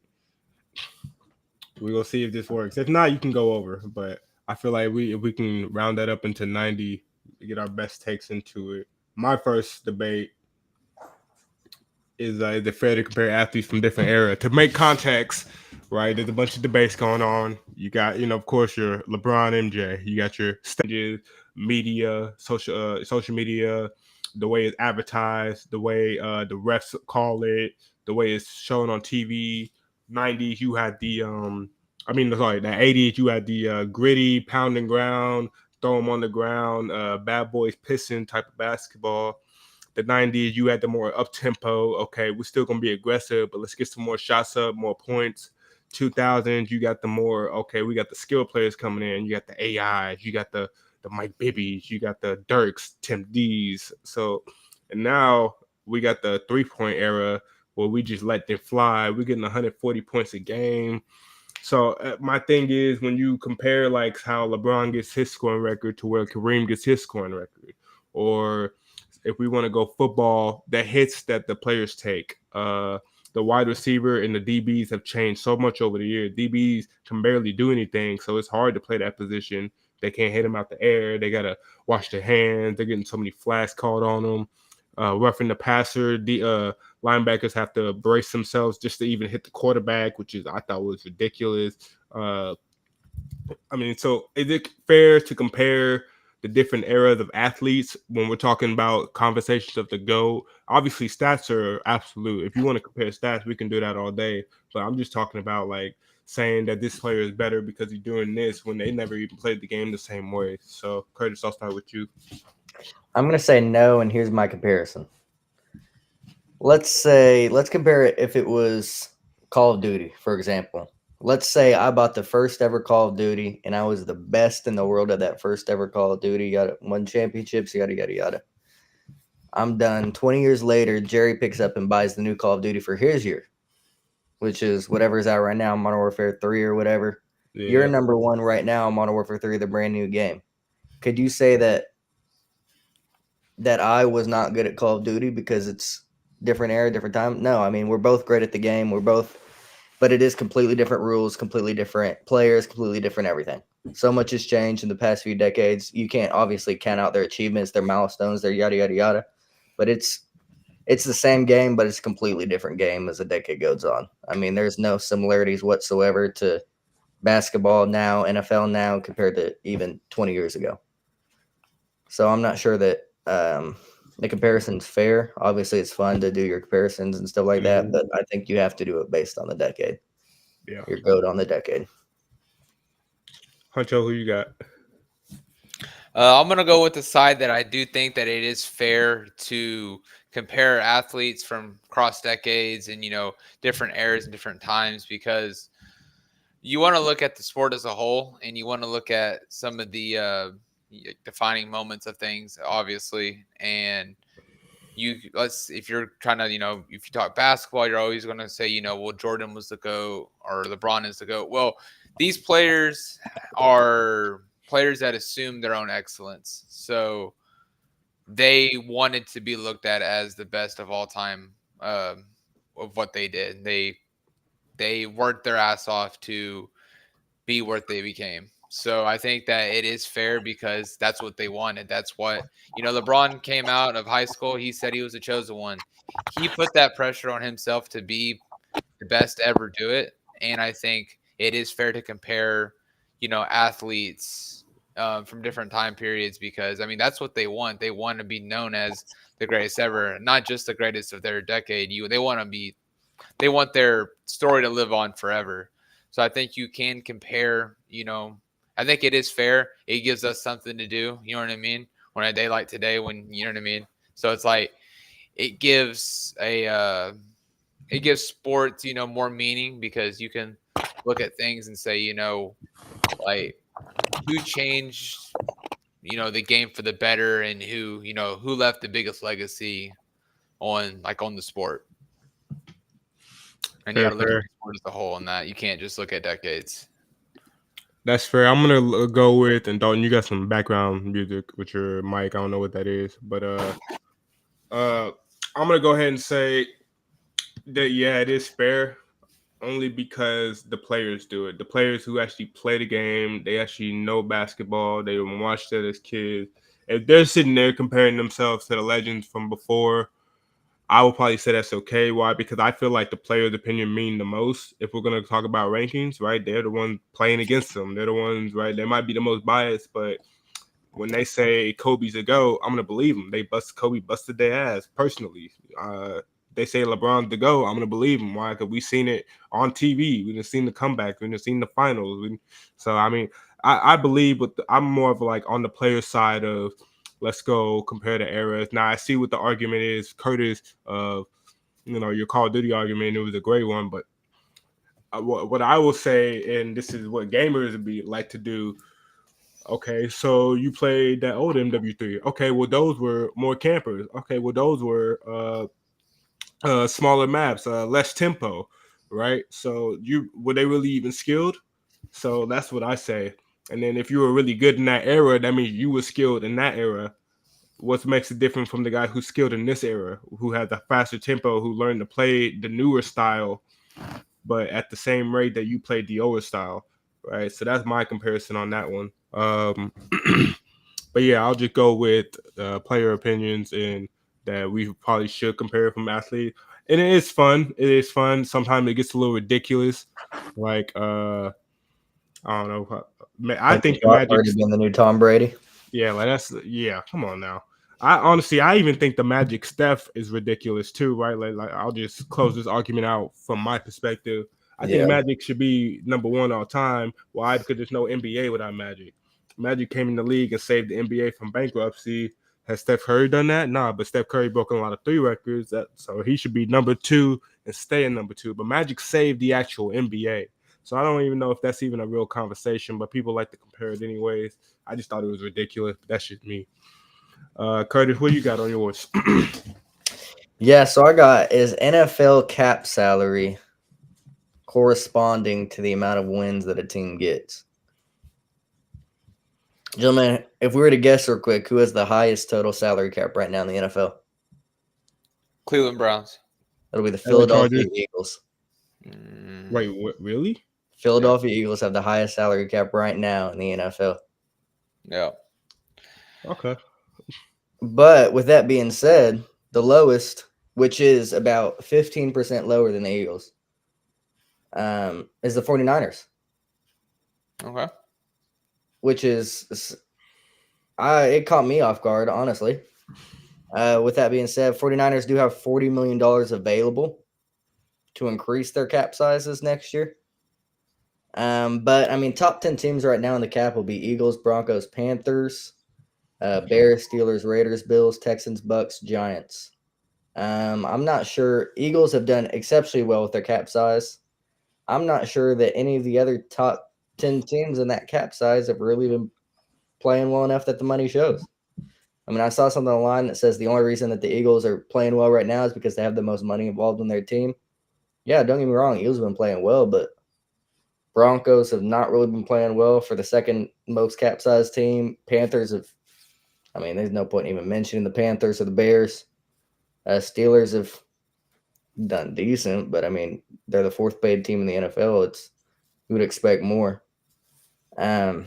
We're going to see if this works. If not, you can go over. But I feel like if we can round that up into 90, get our best takes into it. My first debate is it fair to compare athletes from different eras? To make context, right, there's a bunch of debates going on. You got, of course, your LeBron, MJ. You got your stages, media, social media, the way it's advertised, the way the refs call it, the way it's shown on TV. 90s, you had the the 80s, you had the gritty, pounding ground, throw them on the ground, bad boys pissing type of basketball. The 90s, you had the more up tempo. Okay, we're still gonna be aggressive, but let's get some more shots up, more points. 2000s, you got the more we got the skill players coming in. You got the AIs, you got the Mike Bibbies, you got the Dirks, Tim D's. So, and now we got the 3-point era where we just let them fly. We're getting 140 points a game. So my thing is, when you compare like how LeBron gets his scoring record to where Kareem gets his scoring record, or if we want to go football, the hits that the players take, the wide receiver and the DBs have changed so much over the years. DBs can barely do anything, so it's hard to play that position. They can't hit them out the air. They got to wash their hands. They're getting so many flags called on them. Roughing the passer, the linebackers have to brace themselves just to even hit the quarterback, which I thought was ridiculous. So is it fair to compare the different eras of athletes when we're talking about conversations of the GOAT? Obviously, stats are absolute. If you want to compare stats, we can do that all day. But I'm just talking about like saying that this player is better because he's doing this when they never even played the game the same way. So, Curtis, I'll start with you. I'm going to say no, and here's my comparison. Let's compare it if it was Call of Duty, for example. let's say I bought the first ever Call of Duty and I was the best in the world at that first ever Call of Duty, won championships, yada, yada, yada. I'm done. 20 years later, Jerry picks up and buys the new Call of Duty for his year, which is whatever's out right now, Modern Warfare 3 or whatever. Yeah. You're number one right now, Modern Warfare 3, the brand new game. Could you say that I was not good at Call of Duty because it's different era, different time? No, I mean, we're both great at the game. But it is completely different rules, completely different players, completely different everything. So much has changed in the past few decades. You can't obviously count out their achievements, their milestones, their yada, yada, yada. But it's the same game, but it's a completely different game as the decade goes on. I mean, there's no similarities whatsoever to basketball now, NFL now, compared to even 20 years ago. So I'm not sure that the comparison's fair. Obviously, it's fun to do your comparisons and stuff like that, but I think you have to do it based on the decade. Yeah. Your goat on the decade. Huncho, who you got? I'm gonna go with the side that I do think that it is fair to compare athletes from cross decades and different eras and different times, because you want to look at the sport as a whole and you want to look at some of the defining moments of things, obviously. And if you're trying to, if you talk basketball, you're always going to say, well, Jordan was the GOAT or LeBron is the GOAT. Well, these players are players that assume their own excellence. So they wanted to be looked at as the best of all time of what they did. They worked their ass off to be what they became. So I think that it is fair because that's what they wanted. That's what, LeBron came out of high school. He said he was the chosen one. He put that pressure on himself to be the best to ever do it. And I think it is fair to compare, athletes from different time periods, because, I mean, that's what they want. They want to be known as the greatest ever, not just the greatest of their decade. They want their story to live on forever. So I think you can compare, I think it is fair. It gives us something to do. You know what I mean? On a day like today, you know what I mean? So it's like, it gives sports, more meaning, because you can look at things and say, like, who changed, the game for the better, and who left the biggest legacy on the sport. And you got to look at the sport as a whole on that. You can't just look at decades. That's fair. I'm gonna go with, and Dalton, you got some background music with your mic. I don't know what that is, but I'm gonna go ahead and say that it is fair, only because the players do it. The players who actually play the game, they actually know basketball. They watched it as kids. If they're sitting there comparing themselves to the legends from before, I would probably say that's okay. Why? Because I feel like the player's opinion mean the most. If we're going to talk about rankings, right? They're the ones playing against them. They're the ones, right? They might be the most biased, but when they say Kobe's a GOAT, I'm going to believe them. Kobe busted their ass personally. They say LeBron's the GOAT, I'm going to believe them. Why? Because we've seen it on TV. We've seen the comeback. We've seen the finals. So, I mean, I believe I'm more of like on the player side of, let's go compare the eras. Now I see what the argument is, Curtis, of your Call of Duty argument. It was a great one, but what I will say, and this is what gamers would be like to do. Okay, so you played that old MW3. Okay, well those were more campers. Okay, well those were smaller maps, less tempo, right? So were they really even skilled? So that's what I say. And then if you were really good in that era, that means you were skilled in that era. What makes it different from the guy who's skilled in this era, who has a faster tempo, who learned to play the newer style, but at the same rate that you played the older style, right? So that's my comparison on that one. But yeah, I'll just go with player opinions, and that we probably should compare from athlete. And it is fun. It is fun. Sometimes it gets a little ridiculous. Like I don't know. I think the Magic already been the new Tom Brady. Yeah, come on now. I even think the Magic Steph is ridiculous too, right? Like I'll just close this argument out from my perspective. I think Magic should be number one all time. Why? Because there's no NBA without Magic. Magic came in the league and saved the NBA from bankruptcy. Has Steph Curry done that? Nah, but Steph Curry broke a lot of 3 records, so he should be number 2 and stay in number 2. But Magic saved the actual NBA. So I don't even know if that's even a real conversation, but people like to compare it anyways. I just thought it was ridiculous. But that's just me. Curtis, what you got on yours? Yeah, so I got is NFL cap salary corresponding to the amount of wins that a team gets. Gentlemen, if we were to guess real quick, who has the highest total salary cap right now in the NFL? Cleveland Browns. It'll be the LA Philadelphia Chargers. Eagles. Wait, what, really? Philadelphia Eagles have the highest salary cap right now in the NFL. Yeah. Okay. But with that being said, the lowest, which is about 15% lower than the Eagles, is the 49ers. Okay. Which is, it caught me off guard, honestly. With that being said, 49ers do have $40 million available to increase their cap sizes next year. But, I mean, top 10 teams right now in the cap will be Eagles, Broncos, Panthers, Bears, Steelers, Raiders, Bills, Texans, Bucks, Giants. I'm not sure. Eagles have done exceptionally well with their cap size. I'm not sure that any of the other top 10 teams in that cap size have really been playing well enough that the money shows. I mean, I saw something online that says the only reason that the Eagles are playing well right now is because they have the most money involved in their team. Yeah, don't get me wrong. Eagles have been playing well, but Broncos have not really been playing well for the second most cap size team. Panthers have, I mean, there's no point in even mentioning the Panthers or the Bears. Steelers have done decent, but I mean, they're the fourth paid team in the NFL. You would expect more. I'm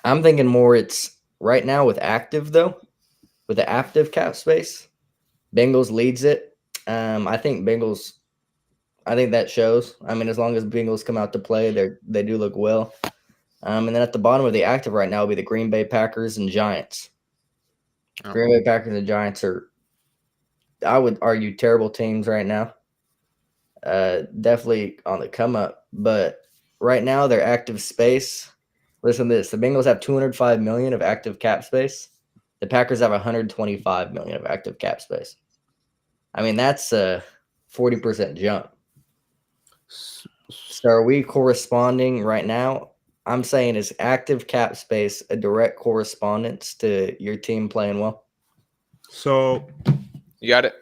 thinking more it's right now with active, though, with the active cap space. Bengals leads it. I think that shows. I mean, as long as Bengals come out to play, they do look well. And then at the bottom of the active right now will be the Green Bay Packers and Giants. Oh. Green Bay Packers and Giants are, I would argue, terrible teams right now. Definitely on the come up, but right now their active space. Listen to this: the Bengals have $205 million of active cap space. The Packers have $125 million of active cap space. I mean, that's a 40% jump. So are we corresponding right now? I'm saying is active cap space a direct correspondence to your team playing well? So You got it?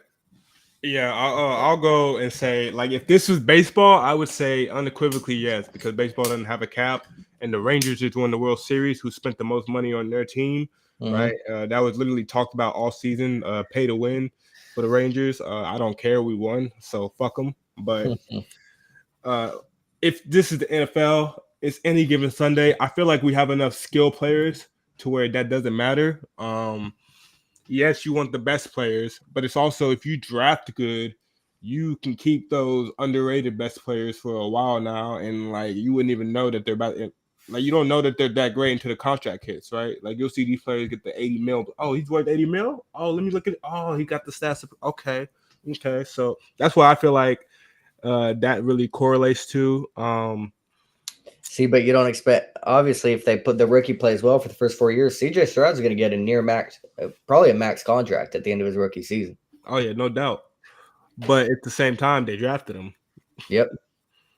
yeah, I'll go and say, like, if this was baseball, I would say unequivocally yes, because baseball doesn't have a cap, and the Rangers just won the World Series, who spent the most money on their team, right? That was literally talked about all season, pay to win for the Rangers. I don't care, we won, so fuck them. But if this is the NFL, it's any given Sunday. I feel like we have enough skill players to where that doesn't matter. Yes, you want the best players, but it's also if you draft good, you can keep those underrated best players for a while now, and like you wouldn't even know that they're like you don't know that they're that great until the contract hits, right? Like you'll see these players get the 80 mil. Oh, he's worth 80 mil. Oh, let me look at it. Oh, he got the stats. Okay. So that's why I feel like that really correlates to. See, but you don't expect, obviously, if they put the rookie plays well for the first 4 years, CJ Stroud's going to get a near max, probably a max contract at the end of his rookie season. Oh yeah, no doubt. But at the same time, they drafted him. Yep.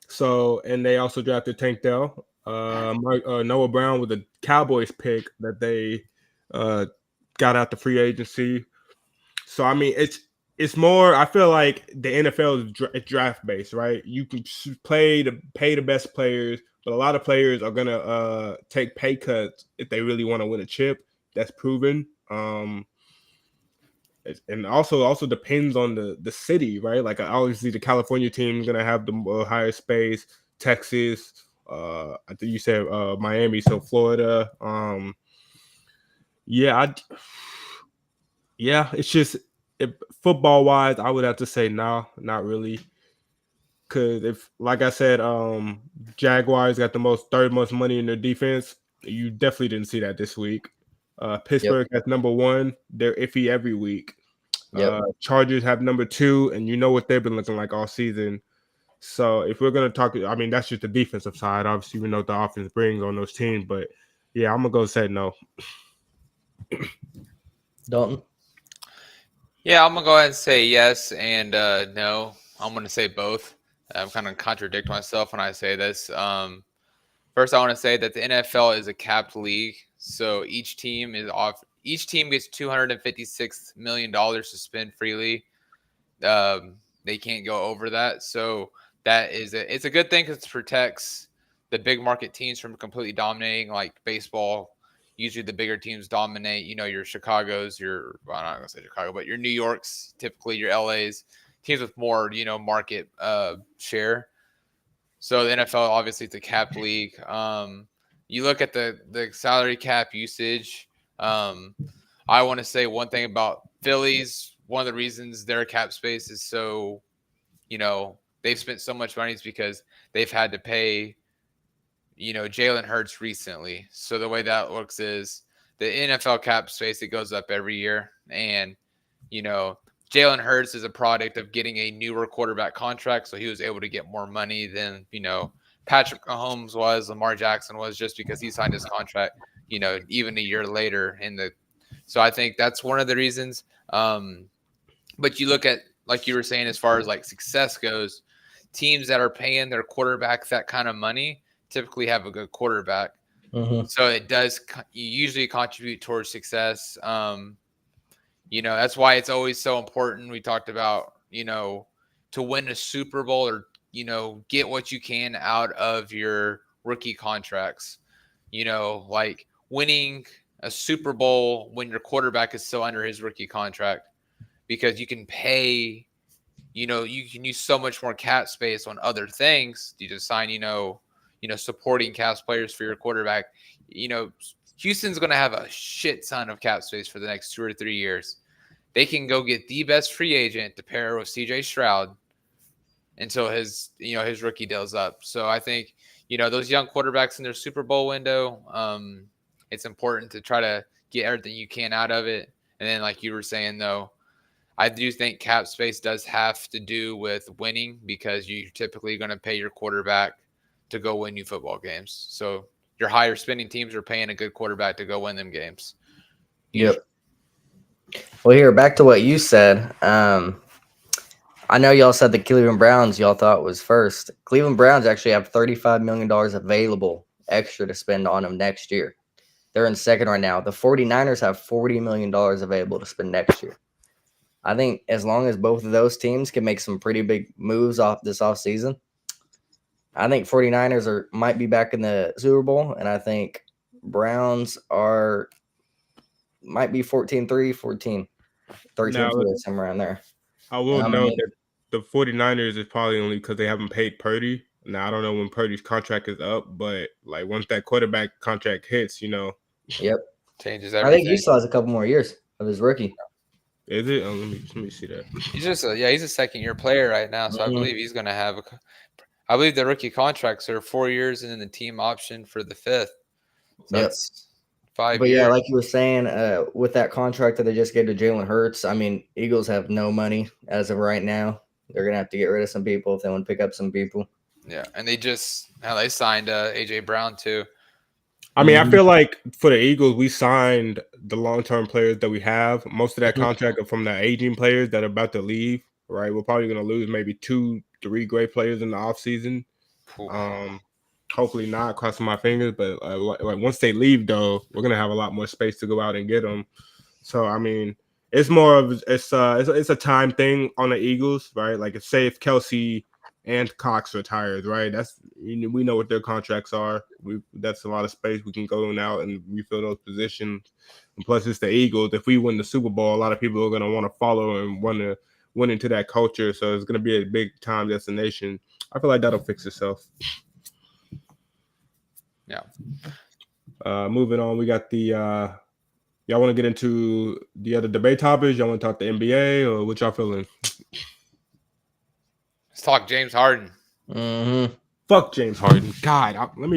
So, and they also drafted Tank Dell. Noah Brown with a Cowboys pick that they got out the free agency. So, I mean, it's more. I feel like the NFL is draft based, right? You can pay the best players, but a lot of players are gonna take pay cuts if they really want to win a chip. That's proven. And also depends on the city, right? Like obviously the California team is gonna have the higher space. Texas, I think you said Miami, so Florida. Yeah, it's just football wise, I would have to say no, not really. Because if, like I said, Jaguars got the third most money in their defense. You definitely didn't see that this week. Pittsburgh has number one. They're iffy every week. Yep. Chargers have number two, and you know what they've been looking like all season. So if we're gonna talk, I mean that's just the defensive side. Obviously, we know what the offense brings on those teams, but yeah, I'm gonna go say no. Dalton? Yeah, I'm gonna go ahead and say yes and no. I'm gonna say both. I'm kind of contradict myself when I say this. First, I want to say that the NFL is a capped league, so each team is off. Each team gets $256 million to spend freely. They can't go over that, so it's a good thing because it protects the big market teams from completely dominating. Like baseball, usually the bigger teams dominate. You know, your Chicago's, I'm not gonna say Chicago, but your New York's, typically your LA's, teams with more market share. So the NFL obviously it's a cap league. You look at the salary cap usage. I want to say one thing about Phillies. One of the reasons their cap space is so, they've spent so much money is because they've had to pay, Jalen Hurts recently. So the way that works is the NFL cap space, it goes up every year. And, Jalen Hurts is a product of getting a newer quarterback contract. So he was able to get more money than, Patrick Mahomes was, Lamar Jackson was, just because he signed his contract, even a year later so I think that's one of the reasons. But you look at, like you were saying, as far as like success goes, teams that are paying their quarterbacks that kind of money typically have a good quarterback. Mm-hmm. So it does usually contribute towards success. That's why it's always so important. We talked about, to win a Super Bowl or, get what you can out of your rookie contracts. Like winning a Super Bowl when your quarterback is still under his rookie contract, because you can pay, you can use so much more cap space on other things. You just sign, supporting cast players for your quarterback. Houston's going to have a shit ton of cap space for the next 2 or 3 years. They can go get the best free agent to pair with CJ Stroud until his rookie deal's up. So I think, those young quarterbacks in their Super Bowl window, it's important to try to get everything you can out of it. And then, like you were saying, though, I do think cap space does have to do with winning, because you're typically going to pay your quarterback to go win you football games. So your higher spending teams are paying a good quarterback to go win them games. Yep. Well, here, back to what you said. I know y'all said the Cleveland Browns y'all thought was first. Cleveland Browns actually have $35 million available extra to spend on them next year. They're in second right now. The 49ers have $40 million available to spend next year. I think as long as both of those teams can make some pretty big moves off this offseason, I think 49ers might be back in the Super Bowl, and I think Browns might be 14-3, 13-2, somewhere around there. I will note that the 49ers is probably only because they haven't paid Purdy. Now, I don't know when Purdy's contract is up, but like once that quarterback contract hits, Yep. Changes everything. I think he still has a couple more years of his rookie. Is it? Let me see that. He's just he's a second-year player right now, so I believe he's going to have I believe the rookie contracts are 4 years and then the team option for the 5th. So that's 5 years. But yeah, like you were saying, with that contract that they just gave to Jalen Hurts, I mean, Eagles have no money as of right now. They're going to have to get rid of some people if they want to pick up some people. Yeah, and they signed A.J. Brown too. I mean, I feel like for the Eagles, we signed the long-term players that we have. Most of that contract are from the aging players that are about to leave, right? We're probably going to lose maybe 2-3 great players in the offseason. Hopefully not, crossing my fingers. But like once they leave, though, we're going to have a lot more space to go out and get them. So, I mean, it's more of it's a time thing on the Eagles, right? Like if Kelsey and Cox retired, right? We know what their contracts are. That's a lot of space we can go in out and refill those positions. And plus, it's the Eagles. If we win the Super Bowl, a lot of people are going to want to follow and want to win into that culture. So it's going to be a big time destination. I feel like that'll fix itself. Yeah. Moving on, we got the. Y'all want to get into the other debate topics? Y'all want to talk the NBA or what y'all feeling? Let's talk James Harden. Fuck James Harden. God, I'm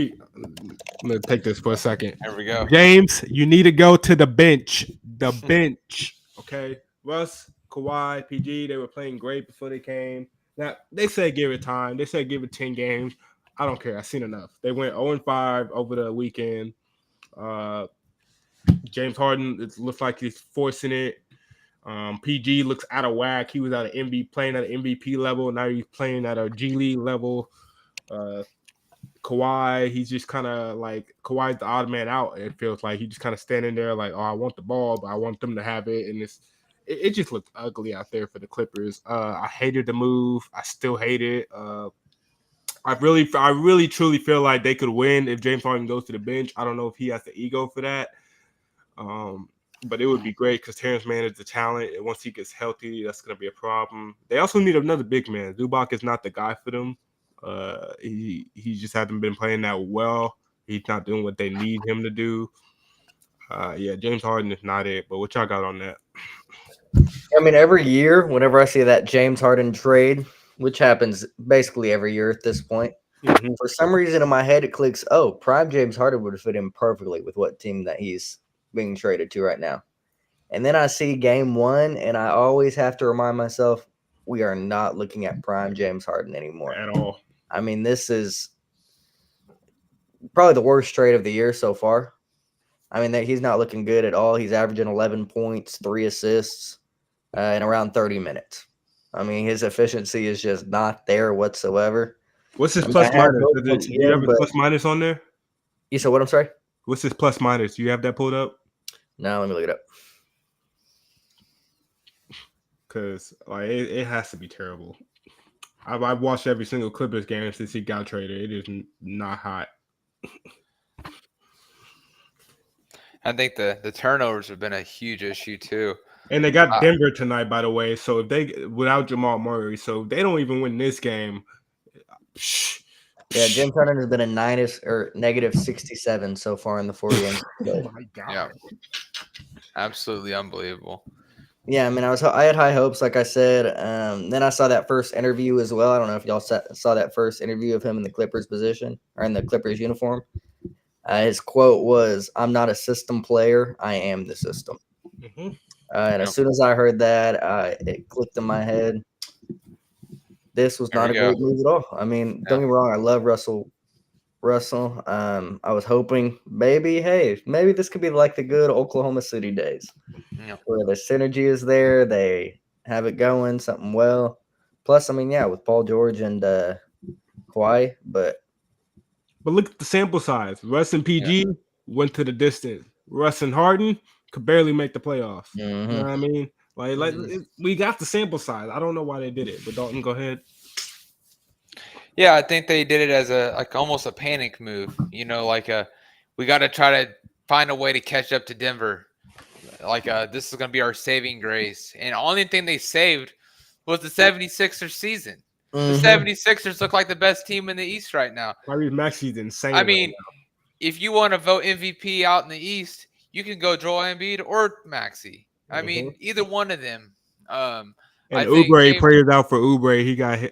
gonna take this for a second. There we go. James, you need to go to the bench. The bench. Okay. Russ, Kawhi, PG, they were playing great before they came. Now, they said give it time. They said give it 10 games. I don't care. I've seen enough. They went 0-5 over the weekend. James Harden, it looks like he's forcing it. PG looks out of whack. He was playing at an MVP level. Now he's playing at a G League level. Kawhi, he's just kind of like Kawhi's the odd man out. It feels like he's just kind of standing there like, oh, I want the ball, but I want them to have it, and it just looked ugly out there for the Clippers. I hated the move. I still hate it. I really truly feel like they could win if James Harden goes to the bench. I don't know if he has the ego for that. But it would be great because Terrence Mann is the talent, and once he gets healthy, that's going to be a problem. They also need another big man. Zubac is not the guy for them. He just hasn't been playing that well. He's not doing what they need him to do. James Harden is not it. But what y'all got on that? I mean, every year, whenever I see that James Harden trade, which happens basically every year at this point, for some reason in my head it clicks, oh, prime James Harden would fit in perfectly with what team that he's being traded to right now. And then I see game one, and I always have to remind myself, we are not looking at prime James Harden anymore. At all. I mean, this is probably the worst trade of the year so far. I mean, he's not looking good at all. He's averaging 11 points, 3 assists in around 30 minutes. I mean, his efficiency is just not there whatsoever. What's his plus minus? Do you have a plus minus on there? You said what? I'm sorry? What's his plus minus? Do you have that pulled up? No, let me look it up. Because it has to be terrible. I've watched every single Clippers game since he got traded. It is not hot. I think the turnovers have been a huge issue too. And they got Denver tonight, by the way. So if they without Jamal Murray, so if they don't even win this game. Yeah, James Harden has been a negative 67 so far in the 4 games. Oh my god! Yeah, absolutely unbelievable. Yeah, I mean, I had high hopes, like I said. Then I saw that first interview as well. I don't know if y'all saw that first interview of him in the Clippers position or in the Clippers uniform. His quote was, "I'm not a system player. I am the system." And as soon as I heard that, it clicked in my head. This was not a great move at all. I mean, don't get me wrong. I love Russell. I was hoping maybe this could be like the good Oklahoma City days where the synergy is there. They have it going, something well. Plus, I mean, with Paul George and Kawhi, but look at the sample size. Russ and PG went to the distance. Russ and Harden could barely make the playoffs. You know what I mean? We got the sample size. I don't know why they did it, but Dalton, go ahead. Yeah, I think they did it as almost a panic move. We got to try to find a way to catch up to Denver. This is going to be our saving grace. And the only thing they saved was the 76ers season. The 76ers look like the best team in the East right now. Maxi's insane. I mean, if you want to vote MVP out in the East, you can go Joel Embiid or Maxey. I mean, either one of them. And Oubre, prayers out for Oubre. He got hit,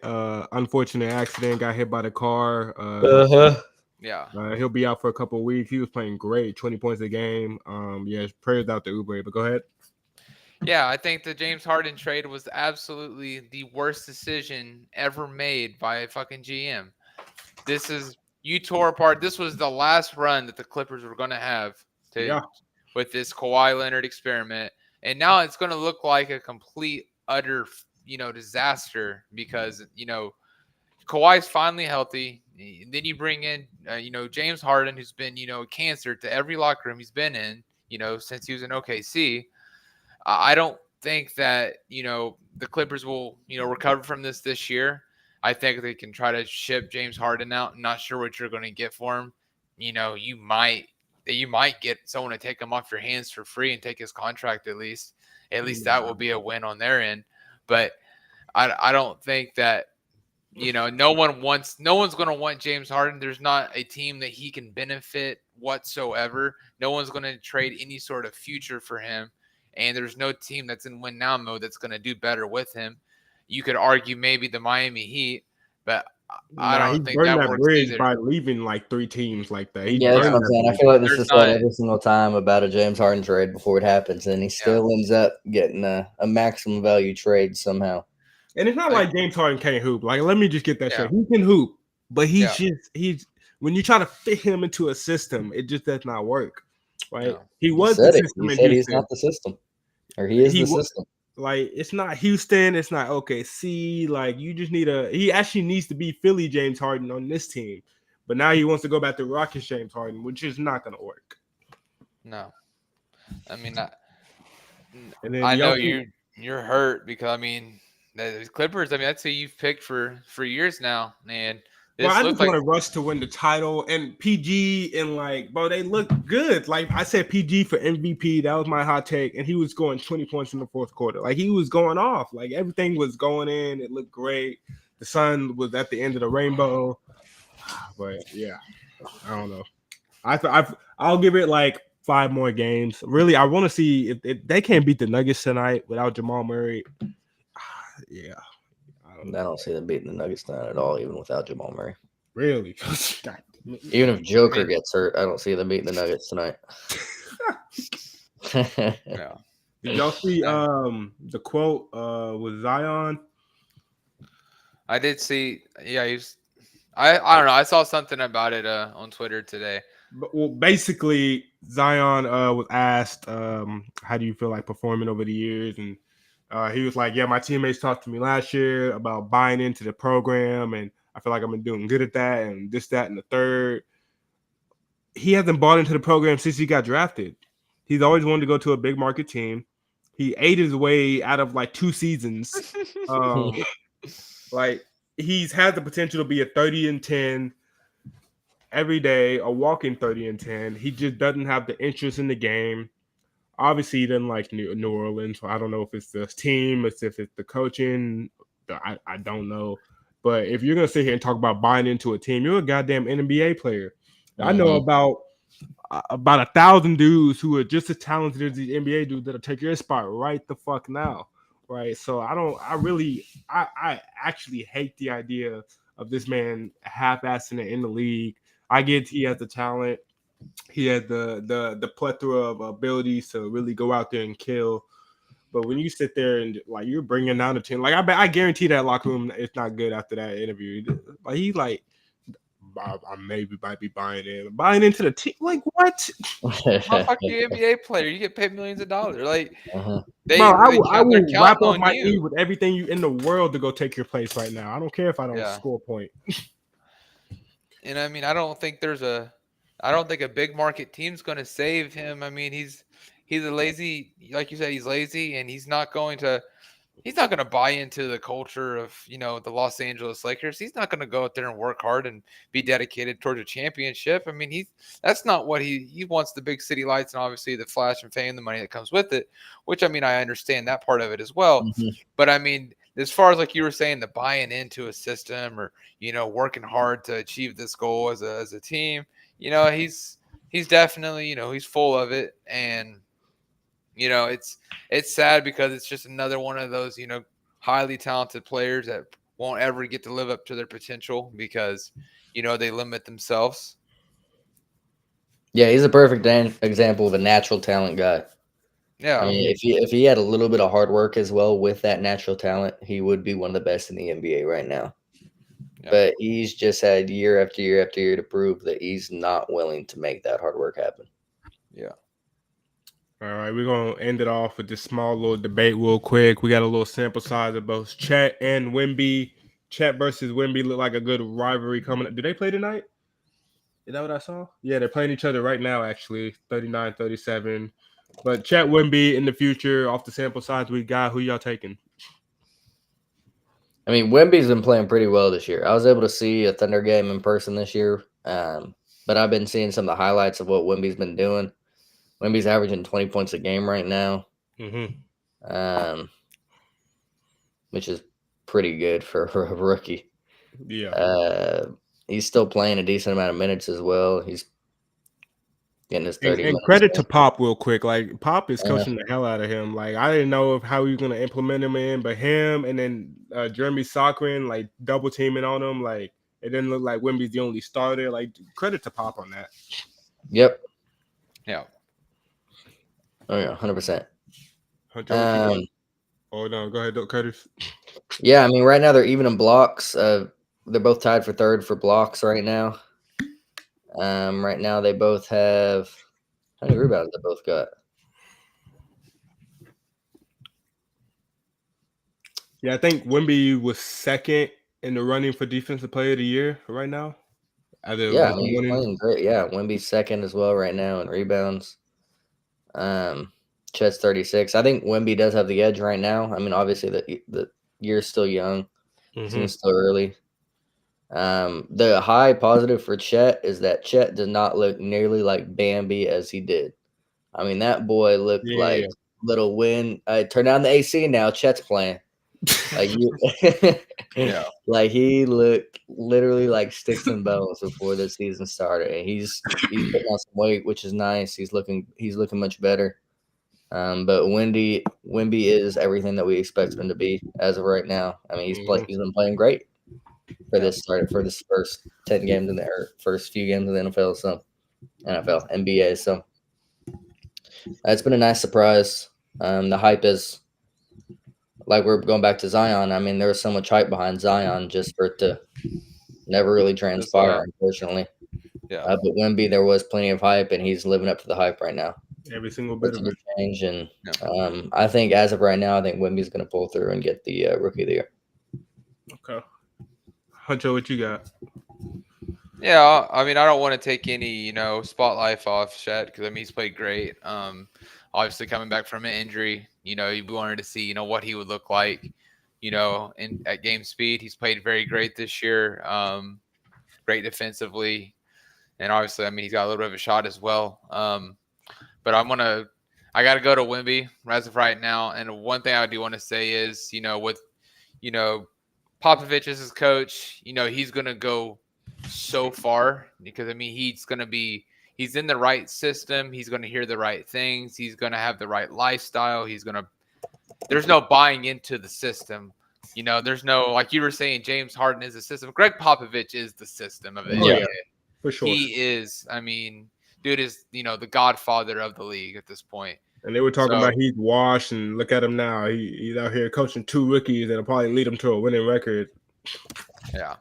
unfortunate accident, got hit by the car. He'll be out for a couple of weeks. He was playing great, 20 points a game. Prayers out to Oubre, but go ahead. Yeah, I think the James Harden trade was absolutely the worst decision ever made by a fucking GM. You tore apart. This was the last run that the Clippers were going to have with this Kawhi Leonard experiment. And now it's going to look like a complete, utter, disaster because, Kawhi's finally healthy. Then you bring in, James Harden, who's been, a cancer to every locker room he's been in, since he was in OKC. I don't think that, the Clippers will, recover from this year. I think they can try to ship James Harden out. I'm not sure what you're going to get for him. You might get someone to take him off your hands for free and take his contract at least. At least that will be a win on their end. But I don't think that, no one's going to want James Harden. There's not a team that he can benefit whatsoever. No one's going to trade any sort of future for him. And there's no team that's in win now mode that's going to do better with him. You could argue maybe the Miami Heat, but I don't think that works either. By leaving like 3 teams like that. That's what I'm saying. I feel like this is said every single time about a James Harden trade before it happens, and he still ends up getting a maximum value trade somehow. And it's not like James Harden can't hoop. Let me just get that straight. He can hoop, but he's when you try to fit him into a system, it just does not work. Right? He was the system. He said he's not the system, or he is the system. Like it's not Houston, it's not OKC. Like you just need he actually needs to be Philly James Harden on this team. But now he wants to go back to Rockets James Harden, which is not gonna work. No, I mean, And then I know y'all think you're hurt because I mean the Clippers. I mean, I'd say you've picked for years now, and well, this I looks just like want to rush to win the title and PG and like, bro, they look good. Like I said, PG for MVP. That was my hot take, and he was scoring 20 points in the fourth quarter. Like he was going off. Like everything was going in. It looked great. The sun was at the end of the rainbow. But yeah, I don't know. I'll give it like 5 more games. Really, I want to see if they can't beat the Nuggets tonight without Jamal Murray. Yeah, I don't know. I don't see them beating the Nuggets tonight at all, even without Jamal Murray. Really. Even if Joker mean- gets hurt, I don't see them beating the Nuggets tonight. yeah. Did y'all see the quote with Zion? I did see. Yeah, I don't know. I saw something about it on Twitter today. Well, basically, Zion was asked, "How do you feel like performing over the years?" And he was like, "Yeah, my teammates talked to me last year about buying into the program, and I feel like I've been doing good at that, and this, that, and the third." He hasn't bought into the program since he got drafted. He's always wanted to go to a big market team. He ate his way out of like 2 seasons. Like he's had the potential to be a 30-10 every day, a walking 30-10. He just doesn't have the interest in the game. Obviously, he doesn't like New Orleans. So I don't know if it's the team, if it's the coaching. I don't know. But if you're gonna sit here and talk about buying into a team, you're a goddamn NBA player. I know about 1,000 dudes who are just as talented as these NBA dudes that'll take your spot right the fuck now. Right. So I actually hate the idea of this man half-assing it in the league. I get he has the talent. He has the plethora of abilities to really go out there and kill. But when you sit there and like you're bringing down the team, like I guarantee that locker room is not good after that interview. Like he like I maybe might be buying into the team. Like what? Fuck you, NBA player. You get paid millions of dollars. Like they, Bro, I they will, I count, they're will wrap counting off on my you. E with everything you in the world to go take your place right now. I don't care if I don't Yeah. score a point. And I mean, I don't think a big market team's going to save him. I mean, he's a lazy, like you said, he's lazy, and he's not going to buy into the culture of the Los Angeles Lakers. He's not going to go out there and work hard and be dedicated towards a championship. I mean, that's not what he wants. The big city lights and obviously the flash and fame, the money that comes with it. Which I mean, I understand that part of it as well. But I mean, as far as like you were saying, the buying into a system or working hard to achieve this goal as a team, he's definitely he's full of it, and it's sad because it's just another one of those highly talented players that won't ever get to live up to their potential because they limit themselves. Yeah, he's a perfect example of a natural talent guy. Yeah, I mean, if he had a little bit of hard work as well with that natural talent, he would be one of the best in the NBA right now. Yeah. But he's just had year after year after year to prove that he's not willing to make that hard work happen. Yeah. All right, we're gonna end it off with this small little debate real quick. We got a little sample size of both Chet and Wemby. Chet versus Wemby look like a good rivalry coming up. Do they play tonight? Is that what I saw? Yeah, they're playing each other right now, actually. 39-37. But Chet Wemby in the future, off the sample size we got, who y'all taking? I mean, Wemby's been playing pretty well this year. I was able to see a Thunder game in person this year, but I've been seeing some of the highlights of what Wemby's been doing. Wemby's averaging 20 points a game right now, which is pretty good for a rookie. Yeah. He's still playing a decent amount of minutes as well. He's getting his 30 minutes. And credit to Pop real quick. Like Pop is coaching the hell out of him. Like I didn't know how he was gonna implement him in, but him and then Jeremy Soccer like double teaming on him. Like it didn't look like Wemby's the only starter. Like credit to Pop on that. Yep. Yeah. Oh yeah, 100%. Oh no, go ahead, Curtis. Yeah, I mean, right now they're even in blocks. They're both tied for third for blocks right now. Right now they both have how many rebounds they both got? Yeah, I think Wemby was second in the running for Defensive Player of the Year right now. Yeah, I mean, he's playing great. Yeah, Wemby's second as well right now in rebounds. Chet's 36. I think Wemby does have the edge right now. I mean, obviously the year's still young. Seems still early. The high positive for Chet is that Chet does not look nearly like Bambi as he did. I mean, that boy looked like little wind. Turn down the AC now. Chet's playing. Like you, Yeah. like he looked literally like sticks and bones before the season started, and he's putting on some weight, which is nice. He's looking much better. But Wemby is everything that we expect him to be as of right now. I mean, he's been playing great for this first 10 games first few games in the NFL. So NBA. So it's been a nice surprise. The hype is like we're going back to Zion. I mean, there was so much hype behind Zion just for it to never really transpire, unfortunately. Yeah. But Wemby, there was plenty of hype, and he's living up to the hype right now. Every single bit of it. Change, and I think as of right now, I think Wemby's going to pull through and get the Rookie of the Year. Okay. Huncho, what you got? Yeah, I mean, I don't want to take any, spotlight off Chet because I mean he's played great. Obviously coming back from an injury, you wanted to see, what he would look like, at game speed. He's played very great this year. Great defensively, and obviously, I mean, he's got a little bit of a shot as well. But I got to go to Wemby as of right now. And one thing I do want to say is, with, Popovich as his coach, he's going to go so far because I mean he's in the right system, he's going to hear the right things, he's going to have the right lifestyle, there's no buying into the system, there's no, like you were saying, James Harden is the system. Greg Popovich is the system of the NBA. For sure. He is, I mean, dude is the godfather of the league at this point. And they were talking about he's washed, and look at him now. He's out here coaching 2 rookies that'll probably lead him to a winning record. Yeah.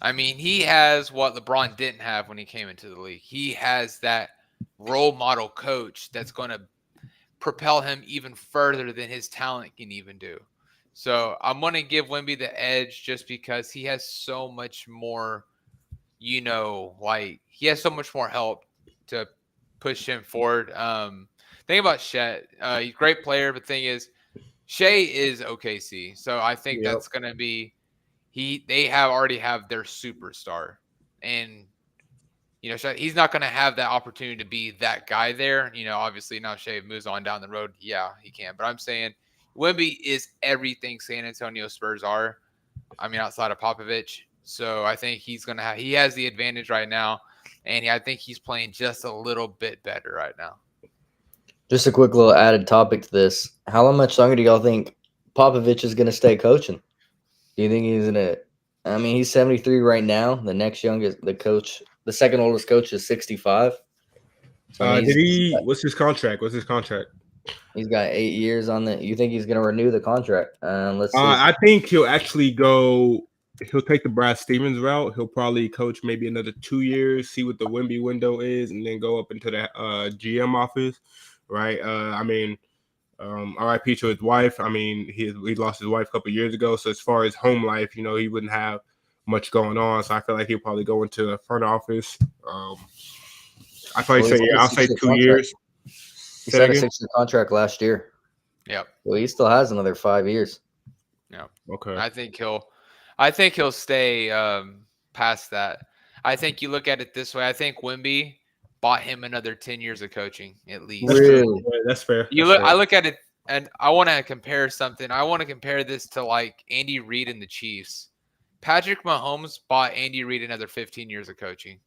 I mean, he has what LeBron didn't have when he came into the league. He has that role model coach that's going to propel him even further than his talent can even do. So I'm going to give Wemby the edge just because he has so much more, he has so much more help to push him forward. Thing about Chet, he's a great player, but the thing is, Shea is OKC. So I think that's going to be, they already have their superstar, and he's not going to have that opportunity to be that guy there. Obviously now Shea moves on down the road. Yeah, he can. But I'm saying Wemby is everything San Antonio Spurs are. I mean, outside of Popovich. So I think he has the advantage right now, and I think he's playing just a little bit better right now. Just a quick little added topic to this. How much longer do y'all think Popovich is going to stay coaching? Do you think he's going to – I mean, he's 73 right now. The next youngest – the second oldest coach is 65. So what's his contract? He's got 8 years on the – you think he's going to renew the contract? Let's see. I think he'll actually go – he'll take the Brad Stevens route. He'll probably coach maybe another 2 years, see what the Wemby window is, and then go up into the GM office, right? RIP to his wife. I mean, he lost his wife a couple of years ago. So as far as home life, he wouldn't have much going on. So I feel like he'll probably go into a front office. I'll say 2 years. He signed a 6-year contract last year. Yep. Well, he still has another 5 years. Yeah. Okay. I think he'll stay past that. I think you look at it this way. I think Wemby bought him another 10 years of coaching at least. Really? That's fair. I look at it, and I want to compare something. I want to compare this to like Andy Reid and the Chiefs. Patrick Mahomes bought Andy Reid another 15 years of coaching.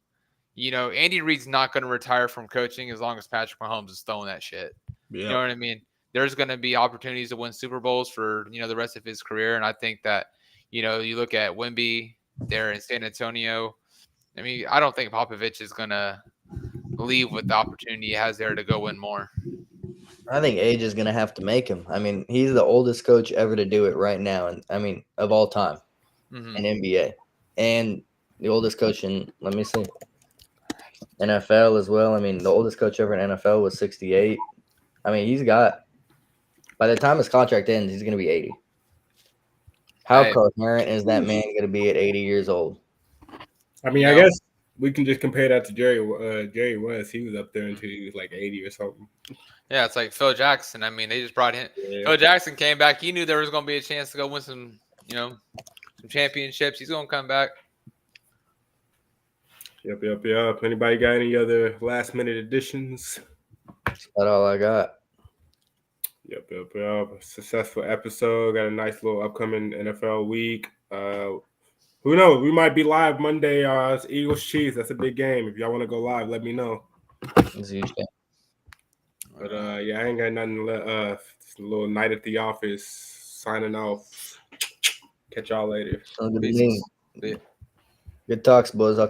Andy Reid's not going to retire from coaching as long as Patrick Mahomes is throwing that shit. Yeah. You know what I mean? There's going to be opportunities to win Super Bowls for, the rest of his career. And I think that, you look at Wemby there in San Antonio. I mean, I don't think Popovich is going to leave with the opportunity he has there to go win more. I think age is going to have to make him. I mean, he's the oldest coach ever to do it right now. And I mean, of all time in NBA, and the oldest coach in, let me see, NFL as well. I mean, the oldest coach ever in NFL was 68. I mean, by the time his contract ends, he's going to be 80. How Hey. coherent is that man going to be at 80 years old? I mean, You I know? guess we can just compare that to Jerry West. He was up there until he was like 80 or something. Yeah, it's like Phil Jackson. I mean, they just brought him. Yeah. Phil Jackson came back. He knew there was going to be a chance to go win some, some championships. He's going to come back. Yep. Anybody got any other last minute additions? That's about all I got. Yep. Successful episode. Got a nice little upcoming NFL week. Who knows? We might be live Monday. It's Eagles Chiefs. That's a big game. If y'all want to go live, let me know. It's a huge game. But yeah, I ain't got nothing left. Just a little night at the office. Signing off. Catch y'all later. Sounds good to Peace. me. Yeah. Good talks, boys. I'll